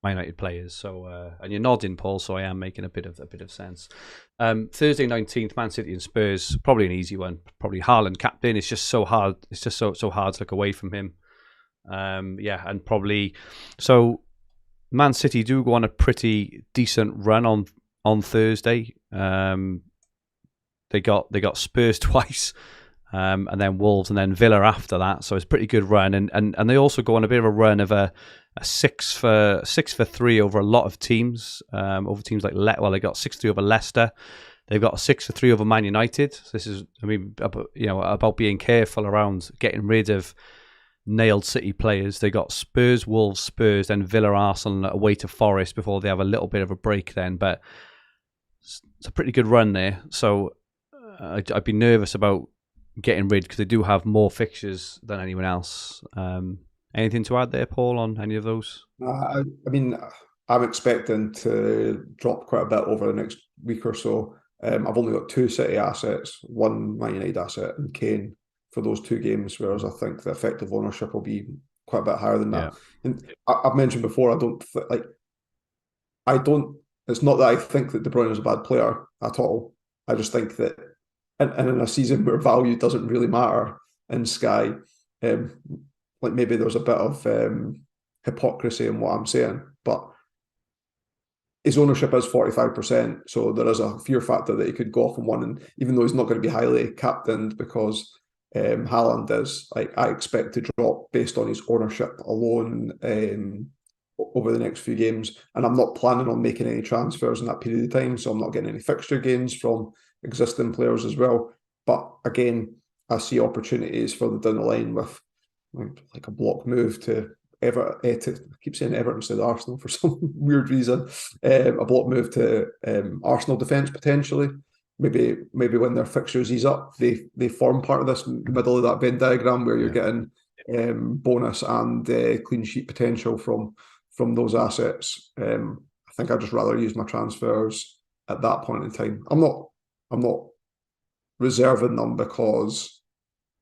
Man United players. So and you're nodding, Paul, so I am making a bit of sense. Thursday 19th, Man City and Spurs, probably an easy one. Probably Haaland captain. It's just so hard. It's just so hard to look away from him. And probably so. Man City do go on a pretty decent run on Thursday. They got Spurs twice, and then Wolves, and then Villa after that. So it's a pretty good run, and they also go on a bit of a run of a 6 for 3 over a lot of teams. Over teams like they got 6-3 over Leicester. They've got a 6-3 over Man United. So this is, about being careful around getting rid of nailed City players. They got Spurs, Wolves, Spurs, then Villa, Arsenal away to Forest before they have a little bit of a break then. But it's a pretty good run there. So I'd be nervous about getting rid, because they do have more fixtures than anyone else. Anything to add there, Paul, on any of those? I'm expecting to drop quite a bit over the next week or so. I've only got 2 City assets, 1 Man United asset, and Kane for those 2 games, whereas I think the effective ownership will be quite a bit higher than that. Yeah. And I've mentioned before, it's not that I think that De Bruyne is a bad player at all. I just think that, and in a season where value doesn't really matter in Sky, maybe there's a bit of hypocrisy in what I'm saying, but his ownership is 45%, so there is a fear factor that he could go off on one, and even though he's not going to be highly captained because Haaland is, I expect to drop based on his ownership alone over the next few games, and I'm not planning on making any transfers in that period of time, so I'm not getting any fixture gains from existing players as well. But again, I see opportunities further down the line with like a block move to Everton. I keep saying Everton instead of Arsenal for some weird reason. A block move to Arsenal defence potentially. Maybe when their fixtures ease up, they form part of this middle of that Venn diagram where you're getting bonus and clean sheet potential from those assets. I think I'd just rather use my transfers at that point in time. I'm not reserving them because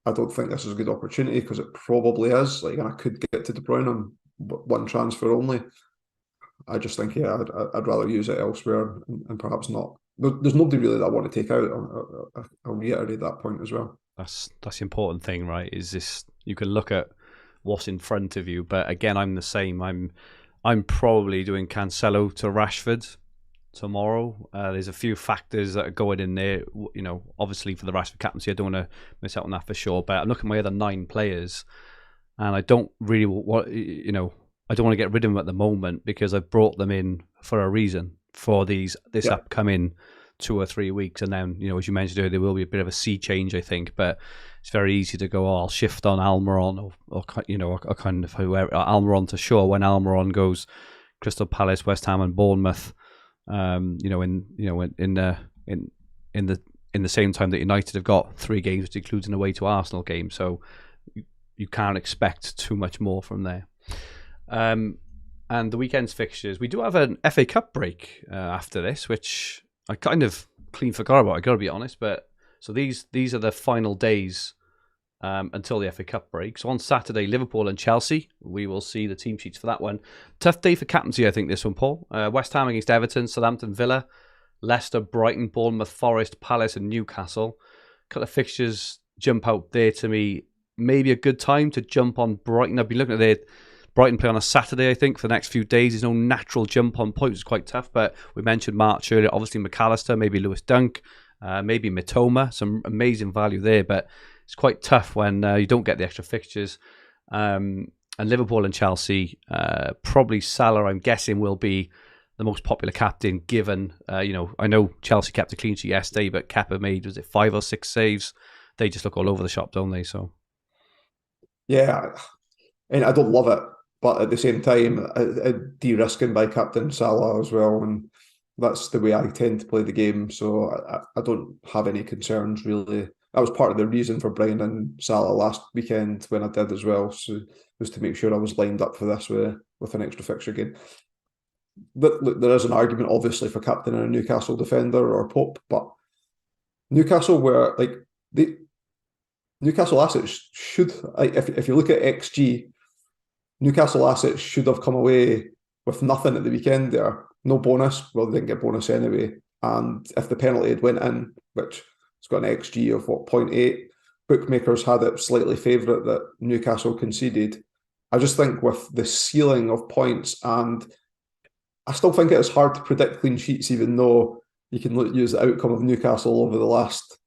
I don't think this is a good opportunity, because it probably is. And I could get to De Bruyne on 1 transfer only. I just think, I'd rather use it elsewhere and perhaps not. There's nobody really that I want to take out. I'll reiterate that point as well. That's the important thing, right? Is this, you can look at what's in front of you, but again, I'm the same. I'm probably doing Cancelo to Rashford tomorrow. There's a few factors that are going in there. Obviously for the Rashford captaincy, I don't want to miss out on that for sure. But I'm looking at my other 9 players, and I don't really want, I don't want to get rid of them at the moment, because I've brought them in for a reason for this upcoming 2 or 3 weeks. And then, as you mentioned earlier, there will be a bit of a sea change, I think. But it's very easy to go, I'll shift on Almiron or kind of whoever, Almiron to Shaw when Almiron goes Crystal Palace, West Ham, and Bournemouth. In the same time that United have got 3 games, which includes an away to Arsenal game. So you can't expect too much more from there. And the weekend's fixtures, we do have an FA Cup break after this, which I kind of clean forgot about, I got to be honest. But so these are the final days until the FA Cup break. So on Saturday, Liverpool and Chelsea. We will see the team sheets for that one. Tough day for captaincy, I think, this one, Paul. West Ham against Everton, Southampton, Villa, Leicester, Brighton, Bournemouth, Forest, Palace, and Newcastle. A couple of fixtures jump out there to me. Maybe a good time to jump on Brighton. I've been looking at their Brighton play on a Saturday, I think, for the next few days. There's no natural jump on point. It's quite tough, but we mentioned March earlier. Obviously, McAllister, maybe Lewis Dunk, maybe Mitoma. Some amazing value there, but it's quite tough when you don't get the extra fixtures. And And Liverpool and Chelsea, probably Salah, I'm guessing, will be the most popular captain given, I know Chelsea kept a clean sheet yesterday, but Kepa made, was it 5 or 6 saves? They just look all over the shop, don't they? So, Yeah, and I don't love it, but at the same time, de-risking by captain Salah as well, and that's the way I tend to play the game. So I don't have any concerns really. That was part of the reason for bringing in Salah last weekend when I did as well. So was to make sure I was lined up for this with an extra fixture game. But look, there is an argument obviously for captain a Newcastle defender or Pope, but Newcastle were like the Newcastle assets should, if you look at XG, Newcastle assets should have come away with nothing at the weekend there. No bonus. Well, they didn't get bonus anyway. And if the penalty had went in, which has got an XG of 0.8, bookmakers had it slightly favourite that Newcastle conceded. I just think with the ceiling of points, and I still think it is hard to predict clean sheets, even though you can use the outcome of Newcastle over the last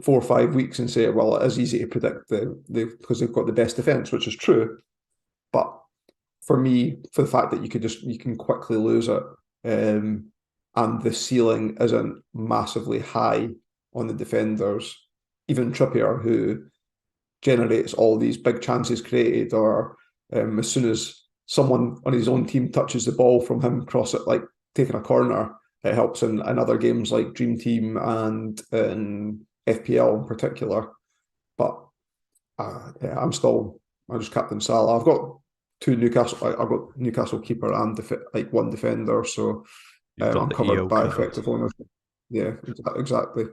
4 or 5 weeks and say, well, it is easy to predict because they've got the best defence, which is true. But for me, for the fact that you can quickly lose it, and the ceiling isn't massively high on the defenders, even Trippier, who generates all these big chances created, or as soon as someone on his own team touches the ball from him, cross it, like taking a corner, it helps in other games like Dream Team and in FPL in particular. But I'm just captain Salah. I've got I've got Newcastle keeper and one defender, so I'm covered by effective ownership. Yeah, exactly.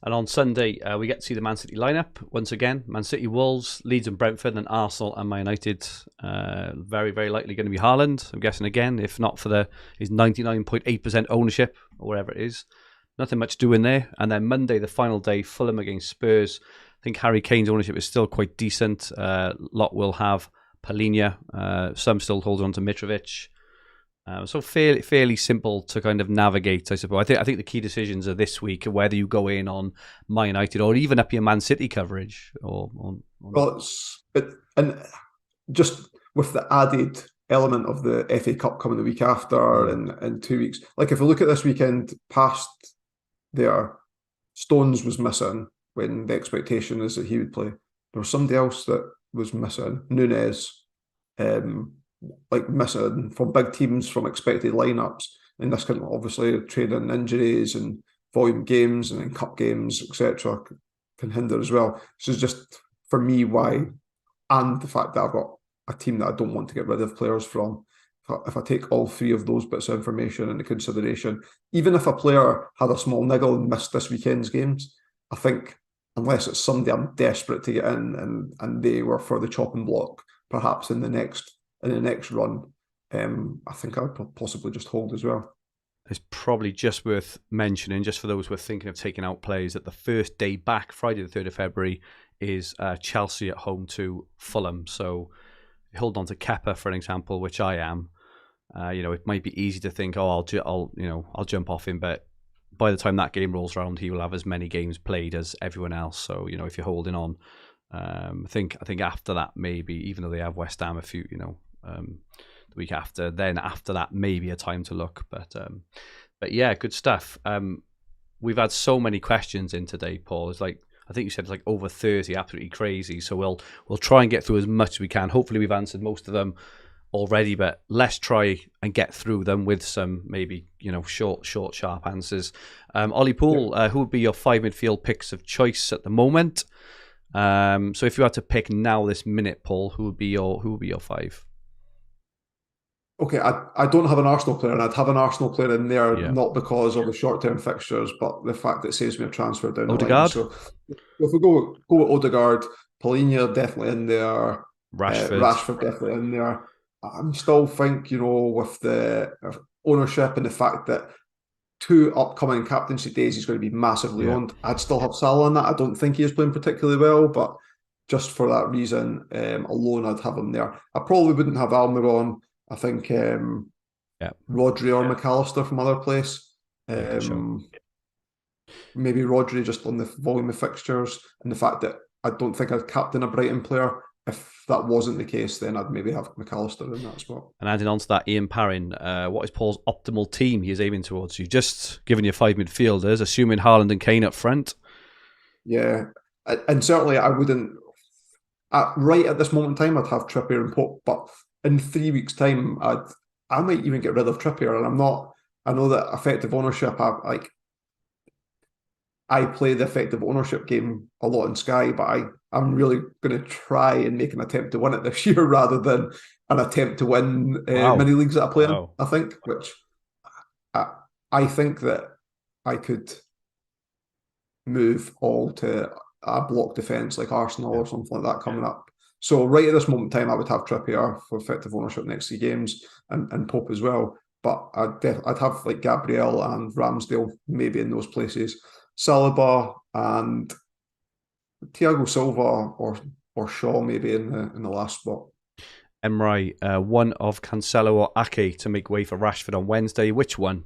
And on Sunday, we get to see the Man City lineup once again. Man City, Wolves, Leeds and Brentford, and Arsenal and Man United. Very, very likely going to be Haaland, I'm guessing again, if not for his 99.8% ownership or whatever it is. Nothing much doing there. And then Monday, the final day, Fulham against Spurs. I think Harry Kane's ownership is still quite decent. Lot will have Palhinha. Some still hold on to Mitrovic. So fairly simple to kind of navigate, I suppose. I think the key decisions are this week, whether you go in on Man United or even up your Man City coverage. And just with the added element of the FA Cup coming the week after in 2 weeks. Like if we look at this weekend past there, Stones was missing when the expectation is that he would play. There was somebody else that was missing, Nunes, missing from big teams from expected lineups, and this can obviously trade in injuries and volume games and then cup games, etc., can hinder as well. This is just for me why, and the fact that I've got a team that I don't want to get rid of players from. If I take all 3 of those bits of information into consideration, even if a player had a small niggle and missed this weekend's games, I think unless it's somebody I'm desperate to get in and they were for the chopping block, perhaps in the next run, I think I would possibly just hold as well. It's probably just worth mentioning, just for those who are thinking of taking out players, that the first day back, Friday the 3rd of February, is Chelsea at home to Fulham. So hold on to Kepa, for an example, which I am. It might be easy to think, I'll jump off him, but by the time that game rolls around, he will have as many games played as everyone else. So if you're holding on, I think after that, maybe, even though they have West Ham the week after, then after that maybe a time to look. But yeah, good stuff. We've had so many questions in today, Paul. It's like, I think you said it's like over 30, absolutely crazy. So we'll try and get through as much as we can. Hopefully we've answered most of them already, but let's try and get through them with some maybe short sharp answers. Ollie Poole, who would be your 5 midfield picks of choice at the moment? So if you had to pick now this minute, Paul, who would be your 5? Okay, I don't have an Arsenal player, and I'd have an Arsenal player in there, not because of the short-term fixtures, but the fact that it saves me a transfer down Odegaard? the line. So if we go with Odegaard, Palhinha definitely in there, Rashford definitely in there. I'm still think, with the ownership and the fact that 2 upcoming captaincy days he's going to be massively owned, I'd still have Salah on that. I don't think he is playing particularly well, but just for that reason alone, I'd have him there. I probably wouldn't have Almiron. I think Rodri or McAllister from other place. Maybe Rodri just on the volume of fixtures and the fact that I don't think I'd captain a Brighton player if that wasn't the case, then I'd maybe have McAllister in that spot. And adding on to that, Ian Parrin, what is Paul's optimal team he is aiming towards? You've just given you 5 midfielders, assuming Haaland and Kane up front. Yeah, and certainly I wouldn't. Right at this moment in time, I'd have Trippier and Pope, but in 3 weeks' time, I might even get rid of Trippier, and I'm not. I know that effective ownership. I play the effective ownership game a lot in Sky, but I'm really going to try and make an attempt to win it this year rather than an attempt to win mini leagues that I play in. I think, which I think that I could move all to a block defence like Arsenal or something like that coming up. So right at this moment in time, I would have Trippier for effective ownership next 3 games and Pope as well. But I'd have like Gabriel and Ramsdale maybe in those places. Saliba and Thiago Silva or Shaw maybe in the last spot. Emre, one of Cancelo or Ake to make way for Rashford on Wednesday. Which one?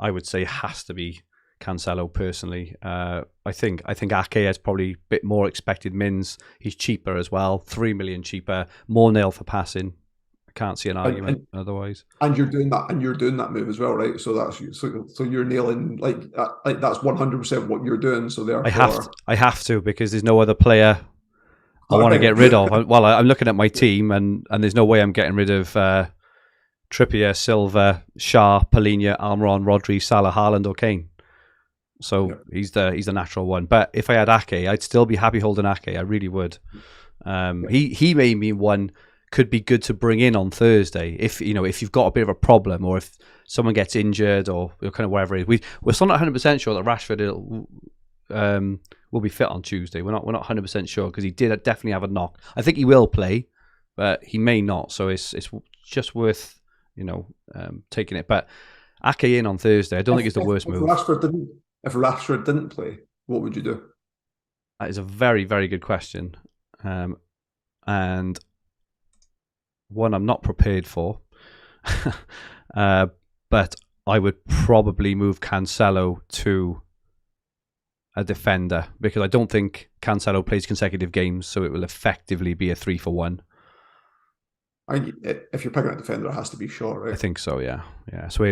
I would say has to be Cancelo personally. I think Ake has probably a bit more expected mins. He's cheaper as well, 3 million cheaper, more nail for passing. I can't see an argument otherwise. And you're doing that move as well, right? So that's so you're nailing like that's 100% what you're doing. So therefore, I have to because there's no other player I want to get rid of. Well, I'm looking at my team and there's no way I'm getting rid of Trippier, Silva, Shah, Palhinha, Almiron, Rodri, Salah, Haaland, or Kane. So he's the natural one. But if I had Ake, I'd still be happy holding Ake. I really would. He made me one could be good to bring in on Thursday if you've got a bit of a problem or if someone gets injured or kind of whatever it is. We're still not 100% sure that Rashford will be fit on Tuesday. We're not 100% sure because he did definitely have a knock. I think he will play, but he may not. So it's just worth taking it. But Ake in on Thursday, I don't think it's the worst move. If Rashford didn't play, what would you do? That is a very, very good question. And one I'm not prepared for. But I would probably move Cancelo to a defender because I don't think Cancelo plays consecutive games, so it will effectively be a 3-for-1. If you're picking a defender, it has to be Shaw, right? I think so, yeah. So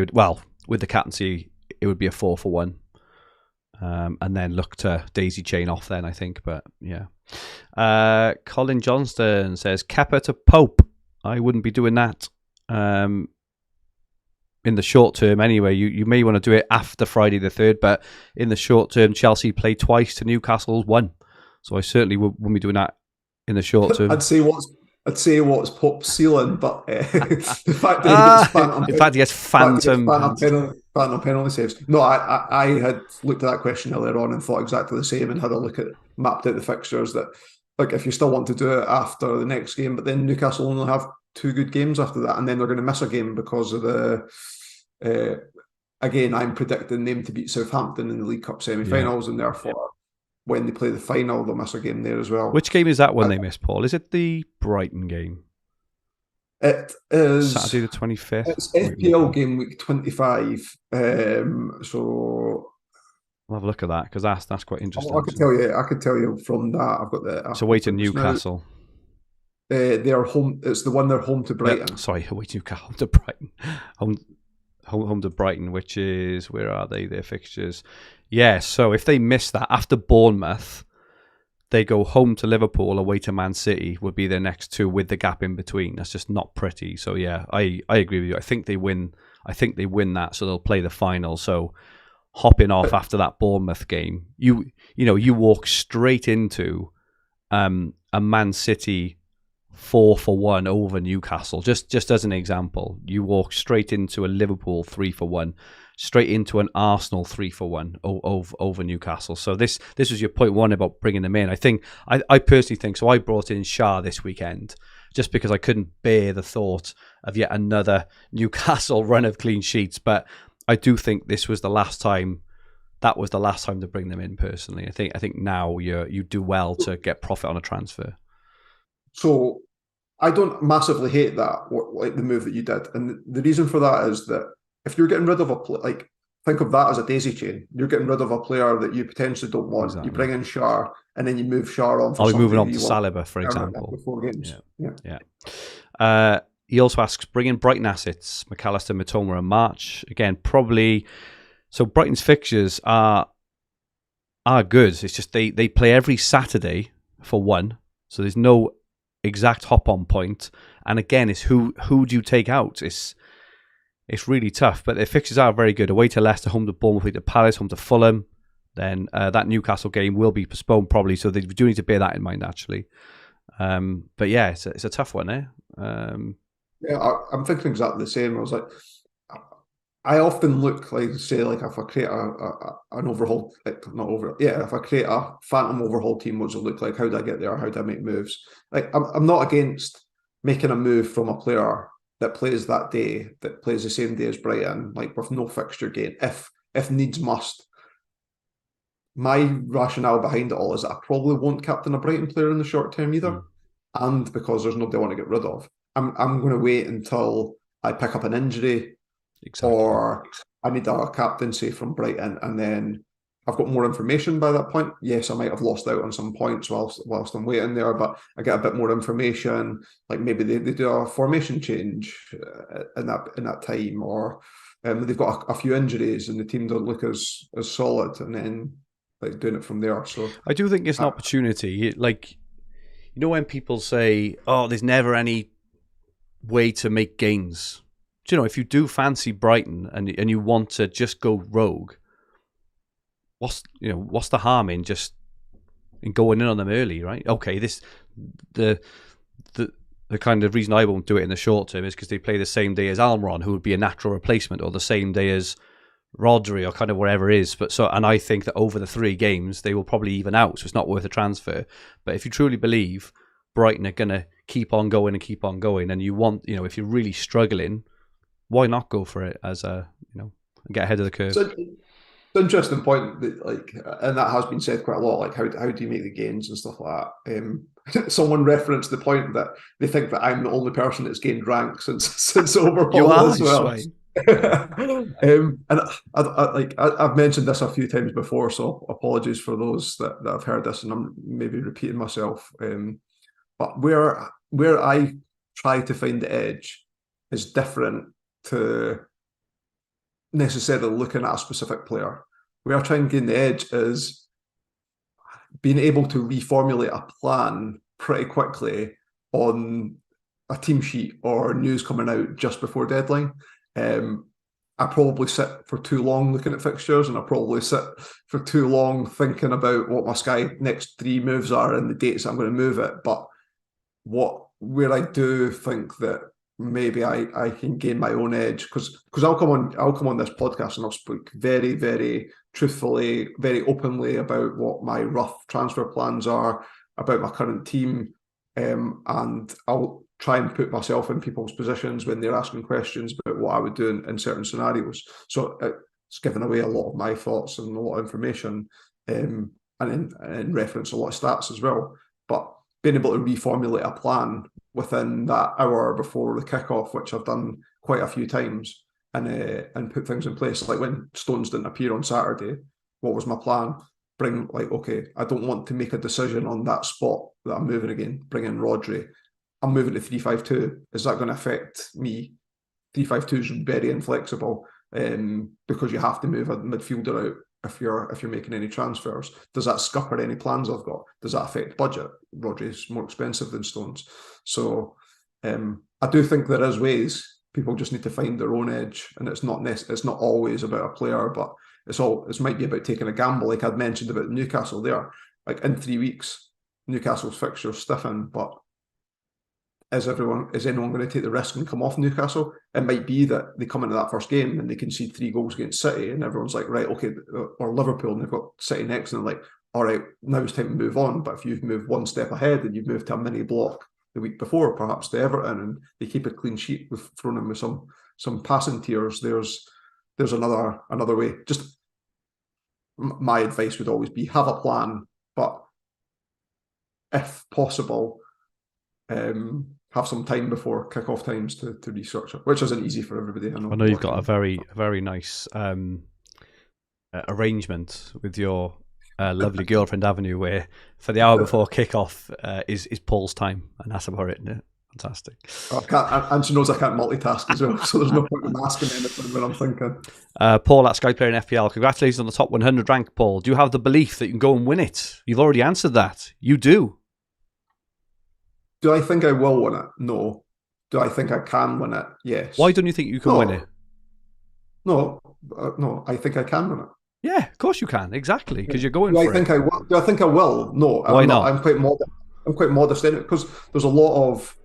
with the captaincy, it would be a 4-for-1. And then look to daisy chain off then, I think. But yeah. Colin Johnston says, Kepa to Pope. I wouldn't be doing that in the short term anyway. You may want to do it after Friday the 3rd, but in the short term, Chelsea play twice to Newcastle's 1. So I certainly wouldn't be doing that in the short term. I'd say what's Pope's ceiling, but the fact that he gets phantom penalty saves. No, I had looked at that question earlier on and thought exactly the same and had a look at mapped out the fixtures that like if you still want to do it after the next game, but then Newcastle only have 2 good games after that, and then they're going to miss a game because of the again, I'm predicting them to beat Southampton in the League Cup semi-finals, and therefore when they play the final, they'll miss a game there as well. Which game is that when they miss, Paul? Is it the Brighton game? It is Saturday the 25th. It's FPL game week 25. So I'll have a look at that because that's quite interesting. I could tell you from that. I've got the. So away to Newcastle. They're home. It's the one they're home to Brighton. Away to Newcastle, home to Brighton. Home to Brighton, which is where are they? Their fixtures. Yeah. So if they miss that after Bournemouth, they go home to Liverpool, away to Man City would be their next 2 with the gap in between. That's just not pretty. So yeah, I agree with you. I think they win that, so they'll play the final. So hopping off after that Bournemouth game, you walk straight into a Man City 4-for-1 over Newcastle. Just as an example, you walk straight into a Liverpool 3-for-1. Straight into an Arsenal 3-for-1 over Newcastle. So this was your point 1 about bringing them in. I personally think so. I brought in Shah this weekend just because I couldn't bear the thought of yet another Newcastle run of clean sheets. But I do think this was the last time. That was the last time to bring them in. Personally, I think now you do well to get profit on a transfer. So I don't massively hate that, like the move that you did, and the reason for that is that if you're getting rid of think of that as a daisy chain. You're getting rid of a player that you potentially don't want. Exactly. You bring in Shar, and then you move Shar on for Are we somebody moving on to you want Saliba, for example? after 4 games. Yeah. He also asks, bring in Brighton assets, McAllister, Matoma, and March. Again, probably. So Brighton's fixtures are good. It's just they play every Saturday for one, so there's no exact hop on point. And again, it's who do you take out? It's really tough. But their fixtures are very good. Away to Leicester, home to Bournemouth, away to Palace, home to Fulham. Then that Newcastle game will be postponed probably, so they do need to bear that in mind actually. But yeah, it's a tough one, eh? I'm thinking exactly the same. I was like, I often look like, say, like if I create an overhaul, if I create a phantom overhaul team, what does it look like? How do I get there? How do I make moves? Like, I'm not against making a move from a player that plays that day, that plays the same day as Brighton, like with no fixture gain, if needs must. My rationale behind it all is that I probably won't captain a Brighton player in the short term either, and because there's nobody I want to get rid of. I'm going to wait until I pick up an injury. Exactly. Or I need a captaincy from Brighton, and then I've got more information by that point. Yes, I might have lost out on some points whilst I'm waiting there, but I get a bit more information. Like maybe they do a formation change in that time, or they've got a few injuries and the team don't look as solid, and then like doing it from there. So I do think it's an opportunity. Like, you know, when people say, "Oh, there's never any way to make gains." Do you know, if you do fancy Brighton and you want to just go rogue, what's the harm in going in on them early, right? Okay, the kind of reason I won't do it in the short term is because they play the same day as Almiron, who would be a natural replacement, or the same day as Rodri, or kind of wherever it is. And I think that over the 3 games they will probably even out, so it's not worth a transfer. But if you truly believe Brighton are going to keep on going, and you want, if you're really struggling, why not go for it as get ahead of the curve? So, it's an interesting point that, and that has been said quite a lot. Like, how do you make the gains and stuff like that? Someone referenced the point that they think that I'm the only person that's gained rank since overhaul you are, as well. And I've mentioned this a few times before, so apologies for those that have heard this, and I'm maybe repeating myself. But where I try to find the edge is different to necessarily looking at a specific player. Where I try and gain the edge is being able to reformulate a plan pretty quickly on a team sheet or news coming out just before deadline. I probably sit for too long looking at fixtures, and I probably sit for too long thinking about what my Sky next 3 moves are and the dates I'm going to move it. But where I do think that maybe I can gain my own edge, because I'll come on this podcast and I'll speak very, very truthfully, very openly about what my rough transfer plans are, about my current team, and I'll try and put myself in people's positions when they're asking questions about what I would do in certain scenarios. So it's giving away a lot of my thoughts and a lot of information, and in reference a lot of stats as well. But being able to reformulate a plan within that hour before the kickoff, which I've done quite a few times, and put things in place. Like when Stones didn't appear on Saturday, what was my plan? Okay, I don't want to make a decision on that spot that I'm moving again. Bring in Rodri. I'm moving to 3-5-2. Is that going to affect me? 3-5-2 is very inflexible, because you have to move a midfielder out if you're making any transfers. Does that scupper any plans I've got? Does that affect budget? Rodri's more expensive than Stones. So I do think there is ways. People just need to find their own edge, and it's not always about a player, but it might be about taking a gamble, like I'd mentioned about Newcastle there. Like in 3 weeks, Newcastle's fixtures stiffen, but is anyone going to take the risk and come off Newcastle? It might be that they come into that first game and they concede 3 goals against City, and everyone's like, right, okay, or Liverpool, and they've got City next, and they're like, all right, now it's time to move on. But if you've moved one step ahead and you've moved to a mini block the week before, perhaps to Everton, and they keep a clean sheet with thrown in with some passing tiers, there's another way. Just my advice would always be have a plan, but if possible, have some time before kick-off times to research it, which isn't easy for everybody. I know you've got a very, very nice arrangement with your lovely girlfriend, haven't you? Where for the hour before kickoff is Paul's time, and that's about it. Isn't it? Fantastic. I can't, and she knows I can't multitask as well, so there's no point in asking anything when I'm thinking. Paul at Sky Player in FPL, congratulations on the top 100 rank, Paul. Do you have the belief that you can go and win it? You've already answered that. You do. Do I think I will win it? No. Do I think I can win it? Yes. Why don't you think you can win it? No, I think I can win it. Yeah, of course you can. Exactly, because you're going for it. Do I think I will? No. Why not? I'm quite modest in it because there's a lot of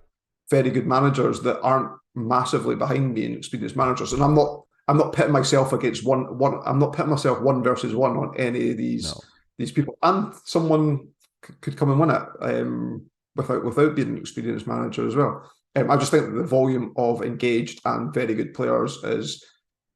very good managers that aren't massively behind me, and experienced managers, and I'm not pitting myself against one. I'm not pitting myself 1 versus 1 on any of these people. And someone could come and win it without being an experienced manager as well. I just think that the volume of engaged and very good players is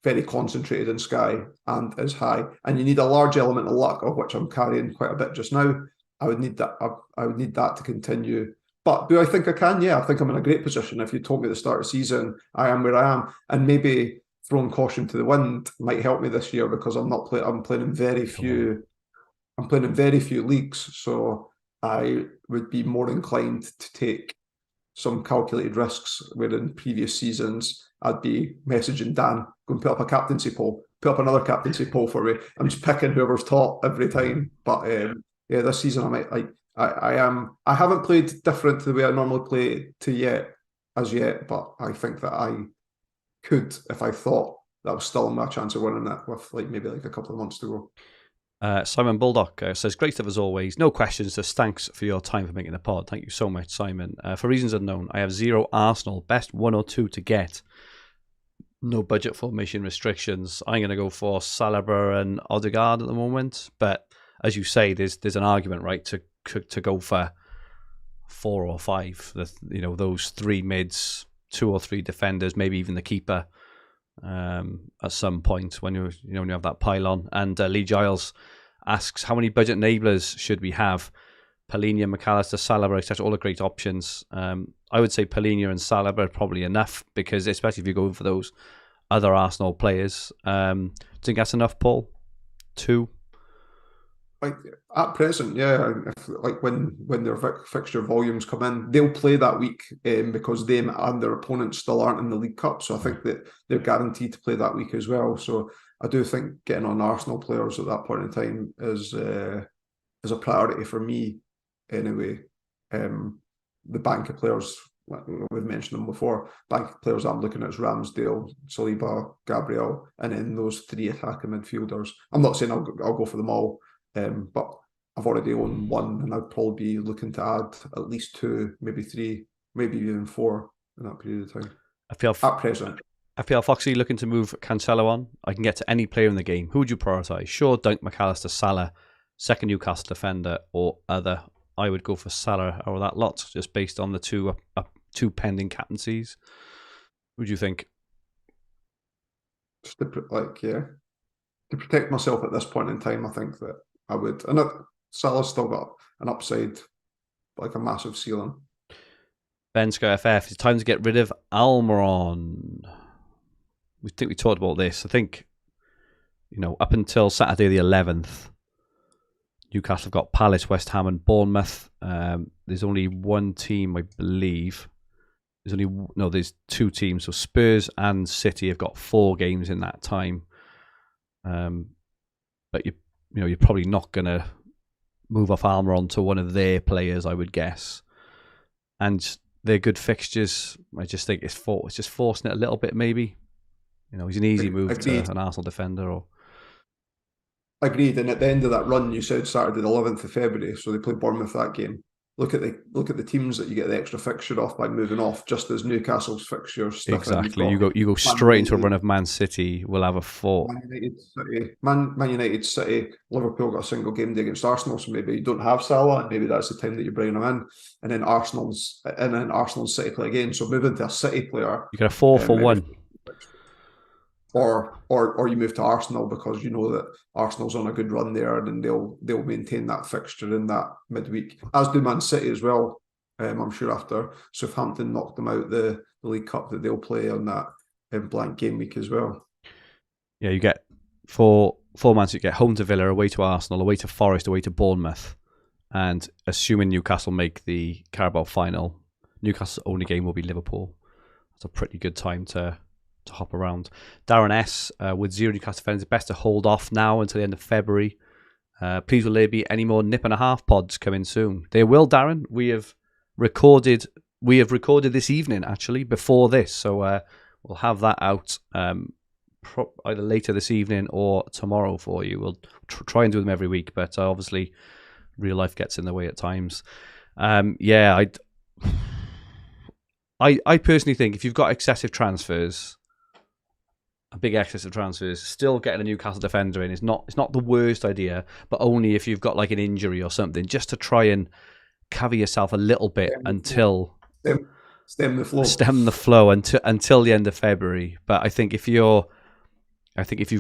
very concentrated in Sky and is high, and you need a large element of luck, of which I'm carrying quite a bit just now. I would need that. I would need that to continue. But do I think I can? Yeah, I think I'm in a great position. If you told me at the start of the season, I am where I am, and maybe throwing caution to the wind might help me this year because I'm playing in very few. I'm playing in very few leagues, so I would be more inclined to take some calculated risks. Where in previous seasons, I'd be messaging Dan, go and put up a captaincy poll, put up another captaincy poll for me. I'm just picking whoever's top every time. But yeah, this season I haven't played different to the way I normally play as yet, but I think that I could, if I thought that was still my chance of winning it with maybe a couple of months to go. Simon Bulldog says, great stuff as always. No questions, just thanks for your time for making the pod. Thank you so much, Simon. For reasons unknown, I have 0 Arsenal, best 1 or 2 to get. No budget formation restrictions. I'm going to go for Saliba and Odegaard at the moment. But as you say, there's an argument, right, to go for 4 or 5. Those 3 mids, 2 or 3 defenders, maybe even the keeper. At some point when you have that pylon. And Lee Giles asks, how many budget enablers should we have? Palhinha, McAllister, Saliba, etc. All the great options. I would say Palhinha and Saliba are probably enough, because especially if you're going for those other Arsenal players. Do you think that's enough, Paul? 2? At present, yeah. When their fixture volumes come in, they'll play that week because them and their opponents still aren't in the League Cup. So I think that they're guaranteed to play that week as well. So I do think getting on Arsenal players at that point in time is a priority for me anyway. The bank of players, we've mentioned them before, bank of players I'm looking at is Ramsdale, Saliba, Gabriel, and then those 3 attacking midfielders. I'm not saying I'll go for them all. But I've already owned 1, and I'd probably be looking to add at least 2, maybe 3, maybe even 4 in that period of time. At present. FPL Foxy looking to move Cancelo on. I can get to any player in the game. Who would you prioritise? Shaw, Dunk, McAllister, Salah, second Newcastle defender, or other? I would go for Salah or that lot, just based on the 2 pending captaincies. What do you think? Just to protect myself at this point in time, I think that I would. And Salah's still got an upside, a massive ceiling. Ben Sky FF, it's time to get rid of Almiron. We think we talked about this. I think, up until Saturday the 11th, Newcastle have got Palace, West Ham and Bournemouth. There's only one team, I believe. There's 2 teams. So Spurs and City have got 4 games in that time. But you're probably not going to move off Almiron to one of their players, I would guess. And they're good fixtures. I just think it's just forcing it a little bit, maybe. He's an easy move to an Arsenal defender. Or agreed. And at the end of that run, you said Saturday the 11th of February, so they play Bournemouth that game. Look at the teams that you get the extra fixture off by moving off, just as Newcastle's fixtures. Exactly. You go straight into a run of Man City. We'll have a 4. Man United, City, Liverpool got a single game day against Arsenal, so maybe you don't have Salah, and maybe that's the time that you're bringing him in. And then Arsenal's City play again. So moving to a City player, you get a 4 for 1. Or you move to Arsenal because you know that Arsenal's on a good run there, and then they'll maintain that fixture in that midweek, as do Man City as well. I'm sure after Southampton knocked them out the League Cup, that they'll play on that blank game week as well. Yeah, you get for formats you get: home to Villa, away to Arsenal, away to Forest, away to Bournemouth. And assuming Newcastle make the Carabao final, Newcastle's only game will be Liverpool. It's a pretty good time to hop around. Darren S, with 0 Newcastle fans, best to hold off now until the end of February. Please, will there be any more nip and a half pods coming soon? There will, Darren. We have recorded this evening, actually, before this. So we'll have that out either later this evening or tomorrow for you. We'll try and do them every week, but obviously real life gets in the way at times. I personally think if you've got excessive transfers, a big excess of transfers, still getting a Newcastle defender in is not the worst idea, but only if you've got like an injury or something, just to try and cover yourself a little bit until stem the flow until the end of February. But I think if you've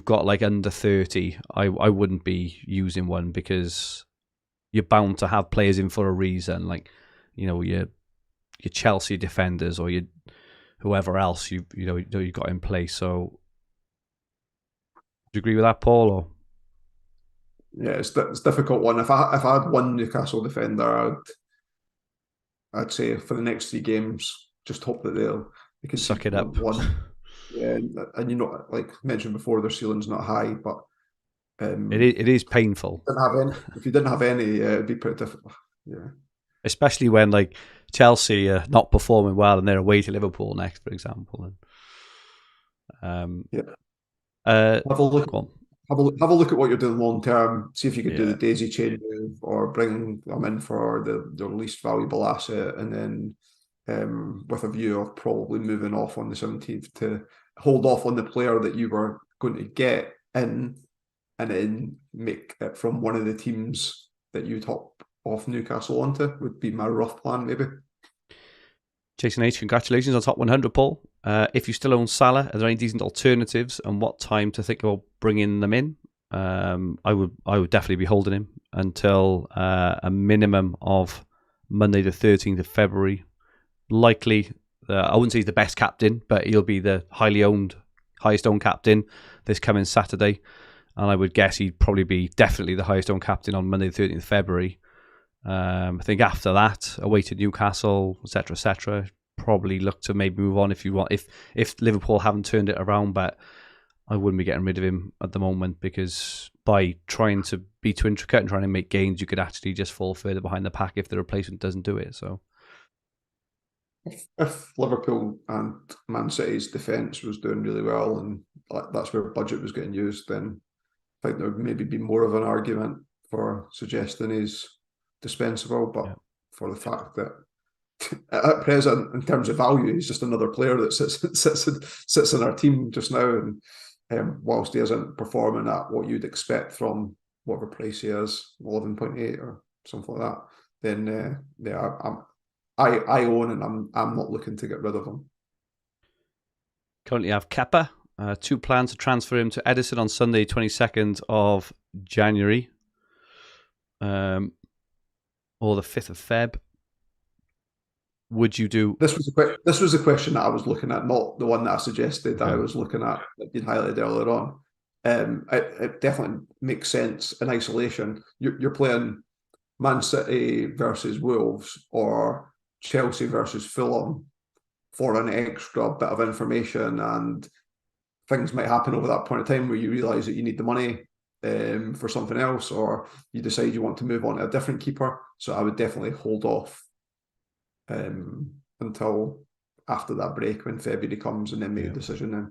got like under 30, I wouldn't be using one, because you're bound to have players in for a reason, like, you know, your Chelsea defenders or your whoever else you got in place. So, do you agree with that, Paul? Or? Yeah, it's a difficult one. If I had one Newcastle defender, I'd say for the next 3 games, just hope that they can suck it up. One. Yeah, and you know, like mentioned before, their ceiling's not high, but it is painful. If you didn't have any, it'd be pretty difficult. Yeah, especially when like Chelsea are not performing well and they're away to Liverpool next, for example. And have a look at what you're doing long term. See if you could do the daisy chain move or bring them in for the least valuable asset, and then with a view of probably moving off on the 17th to hold off on the player that you were going to get in, and then make it from one of the teams that you'd hop off Newcastle onto, would be my rough plan, maybe. Jason H, congratulations on top 100, Paul. If you still own Salah, are there any decent alternatives, and what time to think about bringing them in? I would definitely be holding him until a minimum of Monday the 13th of February. Likely, I wouldn't say he's the best captain, but he'll be the highest owned captain this coming Saturday. And I would guess he'd probably be definitely the highest owned captain on Monday the 13th of February. I think after that, away to Newcastle, etc., probably look to maybe move on if you want. If Liverpool haven't turned it around, but I wouldn't be getting rid of him at the moment, because by trying to be too intricate and trying to make gains, you could actually just fall further behind the pack if the replacement doesn't do it. So, if Liverpool and Man City's defence was doing really well and that's where budget was getting used, then I think there would maybe be more of an argument for suggesting he's dispensable. But for the fact that at present, in terms of value, he's just another player that sits in our team just now, and whilst he isn't performing at what you'd expect from whatever price he is, 11.8 or something like that, then I own, and I'm not looking to get rid of him. Currently have Kepa. 2 plans to transfer him to Edison on Sunday, 22nd of January, or the 5th of Feb. Would you do? This was a question that I was looking at, not the one that I suggested that I was looking at that you highlighted earlier on. It definitely makes sense in isolation. You're playing Man City versus Wolves or Chelsea versus Fulham for an extra bit of information, and things might happen over that point of time where you realise that you need the money for something else, or you decide you want to move on to a different keeper. So I would definitely hold off until after that break when February comes, and then make a decision then.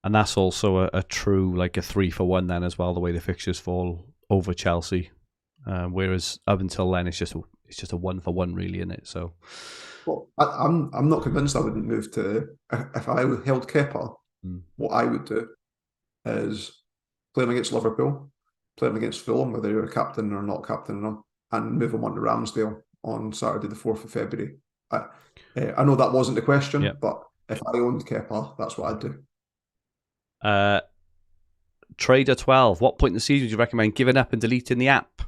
And that's also a true, like a 3-for-1 then as well, the way the fixtures fall over Chelsea. Whereas up until then, it's just a 1-for-1 really, isn't it? So, well, I'm not convinced I wouldn't move to, if I held Kepa. What I would do is play him against Liverpool, play him against Fulham, whether you're a captain or not captain them, and move him on to Ramsdale on Saturday the 4th of February. I know that wasn't the question, but if I owned Kepa, that's what I'd do. Trader 12, what point in the season would you recommend giving up and deleting the app?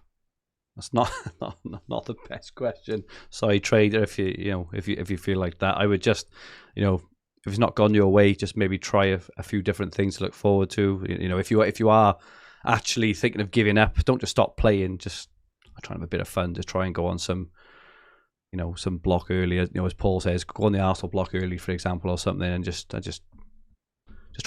That's not the best question. Sorry, Trader, if you feel like that, I would just, if it's not gone your way, just maybe try a few different things to look forward to. If you are actually thinking of giving up, don't just stop playing. Just try and have a bit of fun. Just try and go on some, some block earlier. As Paul says, go on the Arsenal block early, for example, or something, and just try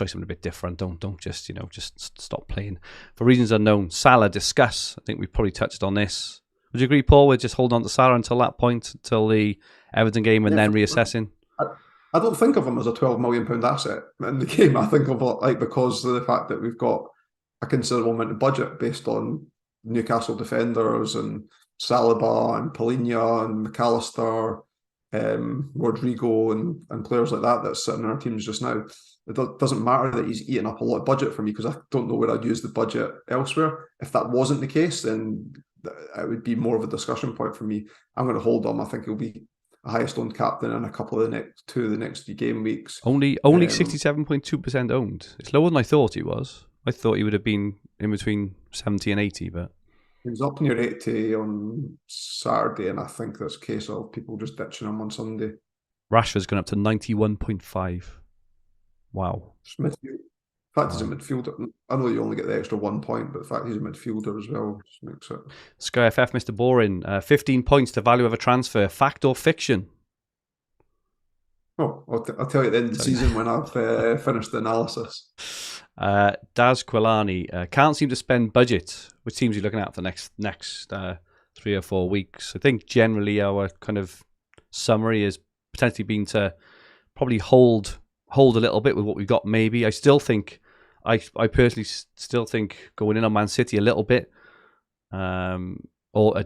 something a bit different. Don't just just stop playing for reasons unknown. Salah, discuss. I think we probably touched on this. Would you agree, Paul? We're just hold on to Salah until that point, until the Everton game, and then reassessing. I don't think of him as a £12 million asset in the game. I think of it because of the fact that we've got a considerable amount of budget based on Newcastle defenders and Saliba and Paulinho and McAllister, Rodrigo and players like that sitting in our teams just now. It doesn't matter that he's eating up a lot of budget for me because I don't know where I'd use the budget elsewhere. If that wasn't the case, then it would be more of a discussion point for me. I'm going to hold him. I think he'll be a highest owned captain in a couple of the next few game weeks. Only 67.2% owned. It's lower than I thought he was. I thought he would have been in between 70 and 80, but he was up near 80 on Saturday, and I think that's a case of people just ditching him on Sunday. Rashford's gone up to 91.5. Wow. The fact he's a midfielder. I know you only get the extra 1 point, but the fact he's a midfielder as well just makes it. Sky FF, Mr. Boring, 15 points to value of a transfer. Fact or fiction? Oh, I'll tell you at the end of the season when I've finished the analysis. Daz Quilani, can't seem to spend budget. Which teams are you looking at for the next 3 or 4 weeks? I think generally our kind of summary has potentially been to probably hold a little bit with what we've got. Maybe I still think, I personally still think going in on Man City a little bit, or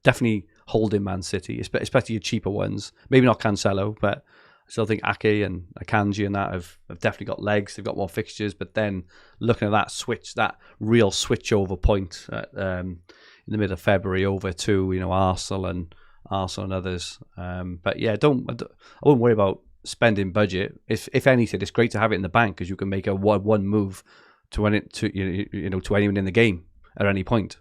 definitely holding Man City, especially your cheaper ones. Maybe not Cancelo, but I still think Ake and Akanji and that have definitely got legs. They've got more fixtures, but then looking at that real switch over point in the middle of February over to Arsenal and others. But yeah, I wouldn't worry about spending budget. If anything, it's great to have it in the bank because you can make a one move to anyone in the game at any point.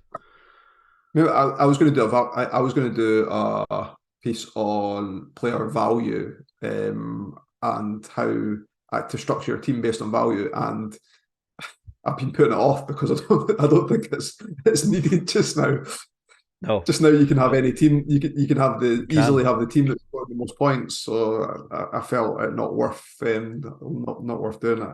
I was going to do a piece on player value and how to structure your team based on value, and I've been putting it off because I don't think it's needed just now. No. Just now you can have any team. You can easily have the team that scored the most points. So I felt it not worth doing it.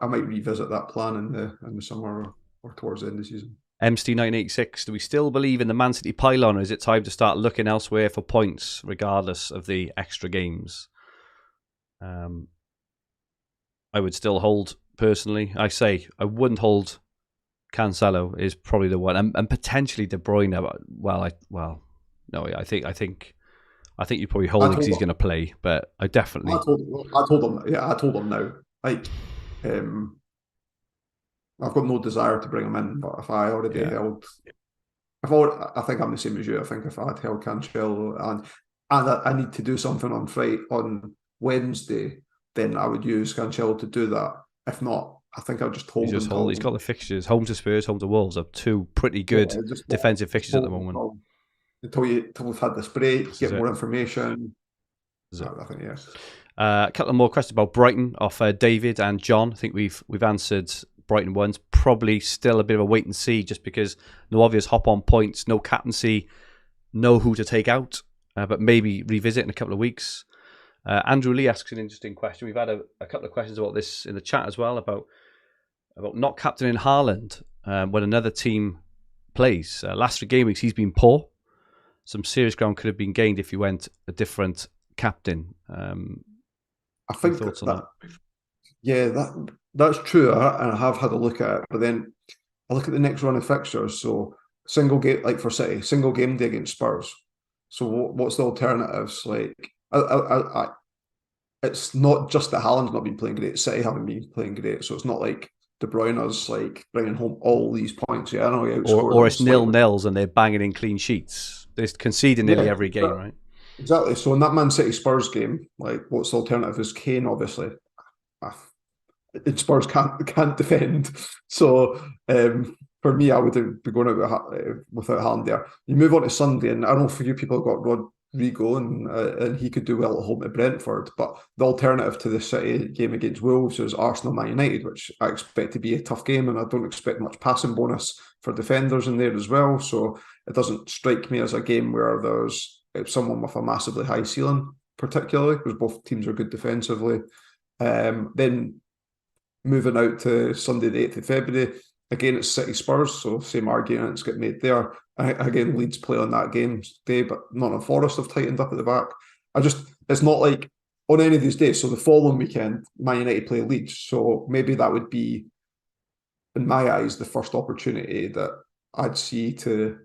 I might revisit that plan in the summer or towards the end of the season. MC986, do we still believe in the Man City pylon, or is it time to start looking elsewhere for points, regardless of the extra games? I would still hold, personally. I wouldn't hold. Cancelo is probably the one, and potentially De Bruyne. I think you probably hold it because he's going to play, but I definitely. I told him now. I've got no desire to bring him in, but if I already held, I think I'm the same as you. I think if I had held Cancelo and I need to do something on Wednesday, then I would use Cancelo to do that. If not, I think I'll just hold. He's got the fixtures: home to Spurs, home to Wolves. Are two pretty good defensive fixtures at the moment. Until we've had this break, get more information. I think yes. A couple of more questions about Brighton off David and John. I think we've answered Brighton ones. Probably still a bit of a wait and see, just because no obvious hop on points, no captaincy, know who to take out, but maybe revisit in a couple of weeks. Andrew Lee asks an interesting question. We've had a couple of questions about this in the chat as well, about not captaining Haaland when another team plays. Last 3 game weeks he's been poor. Some serious ground could have been gained if you went a different captain. I think that's true, and I have had a look at it. But then I look at the next run of fixtures. So single game, like for City, single game day against Spurs. So what's the alternatives? Like it's not just that Haaland's not been playing great. City haven't been playing great, so it's not like De Bruyne's like bringing home all these points. Yeah, I know. Or it's 0-0s and they're banging in clean sheets. They're conceding nearly every game, right? Exactly. So in that Man City Spurs game, like, what's the alternative? Is Kane, obviously. And Spurs can't defend. So for me, I would be going out without Haaland there. You move on to Sunday, and I don't know for you people got Rigo, and he could do well at home to Brentford. But the alternative to the City game against Wolves is Arsenal Man United, which I expect to be a tough game, and I don't expect much passing bonus for defenders in there as well. So it doesn't strike me as a game where there's someone with a massively high ceiling, particularly because both teams are good defensively. Then moving out to Sunday the 8th of February, again it's City Spurs, so same arguments get made there. Again, Leeds play on that game day, but Nottingham Forest have tightened up at the back. It's not like on any of these days. So the following weekend, Man United play Leeds, so maybe that would be, in my eyes, the first opportunity that I'd see to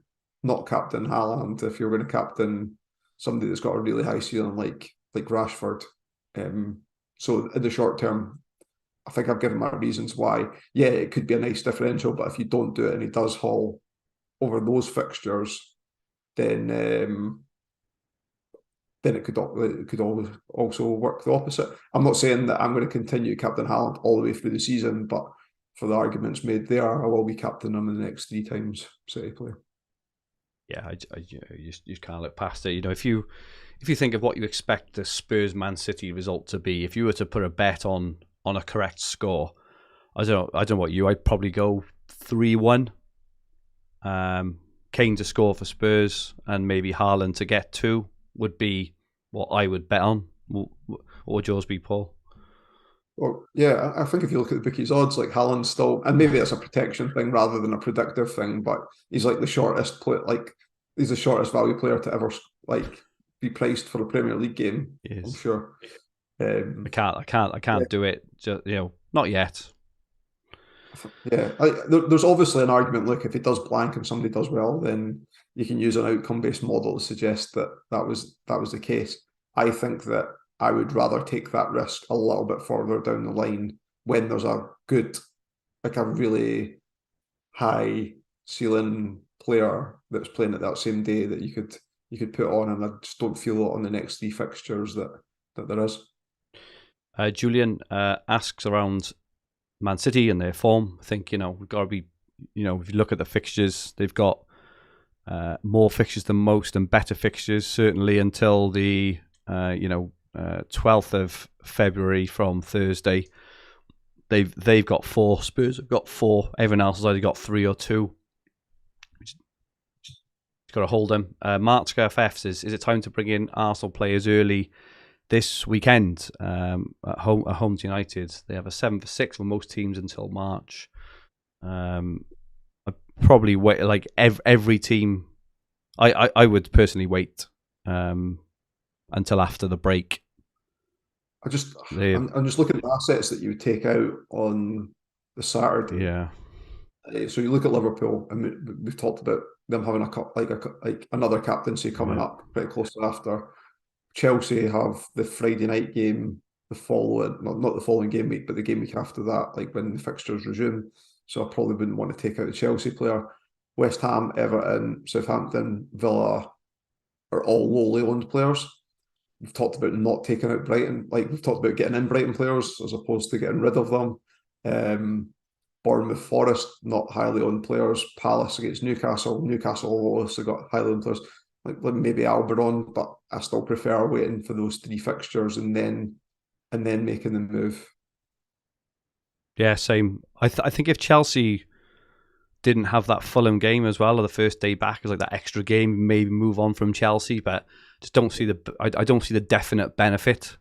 not captain Haaland if you're going to captain somebody that's got a really high ceiling like Rashford. So in the short term, I think I've given my reasons why. Yeah, it could be a nice differential, but if you don't do it and he does haul over those fixtures, then it could also work the opposite. I'm not saying that I'm going to continue captain Haaland all the way through the season, but for the arguments made there, I will be captaining him in the next 3 times City play. Yeah, you just can't look past it. If you think of what you expect the Spurs Man City result to be, if you were to put a bet on a correct score, I don't know what you. I'd probably go 3-1. Kane to score for Spurs and maybe Haaland to get 2 would be what I would bet on. What would yours be, Paul? Well, yeah, I think if you look at the bookies' odds, like Haaland's still, and maybe it's a protection thing rather than a predictive thing, but he's like the shortest he's the shortest value player to ever be priced for a Premier League game. I'm sure. I can't do it. Just, not yet. Yeah, there's obviously an argument. Look, if he does blank and somebody does well, then you can use an outcome-based model to suggest that was the case. I think that I would rather take that risk a little bit further down the line when there's a good, like a really high ceiling player that's playing at that same day that you could put on, and I just don't feel it on the next 3 fixtures that there is. Julian asks around Man City and their form. I think we've got to be, if you look at the fixtures, they've got more fixtures than most and better fixtures certainly until the 12th of February from Thursday. They've got 4. Spurs have got 4. Everyone else has either got 3 or 2. Got to hold them. Mark FF says, is it time to bring in Arsenal players early this weekend at home to United? They have a 7 for 6 for most teams until March. I probably wait, like every team. I would personally wait until after the break. I'm just looking at the assets that you would take out on the Saturday. Yeah. So you look at Liverpool, and we've talked about them having another captaincy coming up pretty close after. Chelsea have the Friday night game, not the following game week, but the game week after that, like when the fixtures resume. So I probably wouldn't want to take out a Chelsea player. West Ham, Everton, Southampton, Villa are all lowly owned players. We've talked about not taking out Brighton. We've talked about getting in Brighton players as opposed to getting rid of them. Bournemouth, Forest, not highly owned players. Palace against Newcastle. Newcastle also got highly owned players. Like maybe Alberon, but I still prefer waiting for those 3 fixtures and then making the move. Yeah, same. I think if Chelsea didn't have that Fulham game as well, or the first day back, as like that extra game, maybe move on from Chelsea, but just don't see I don't see the definite benefit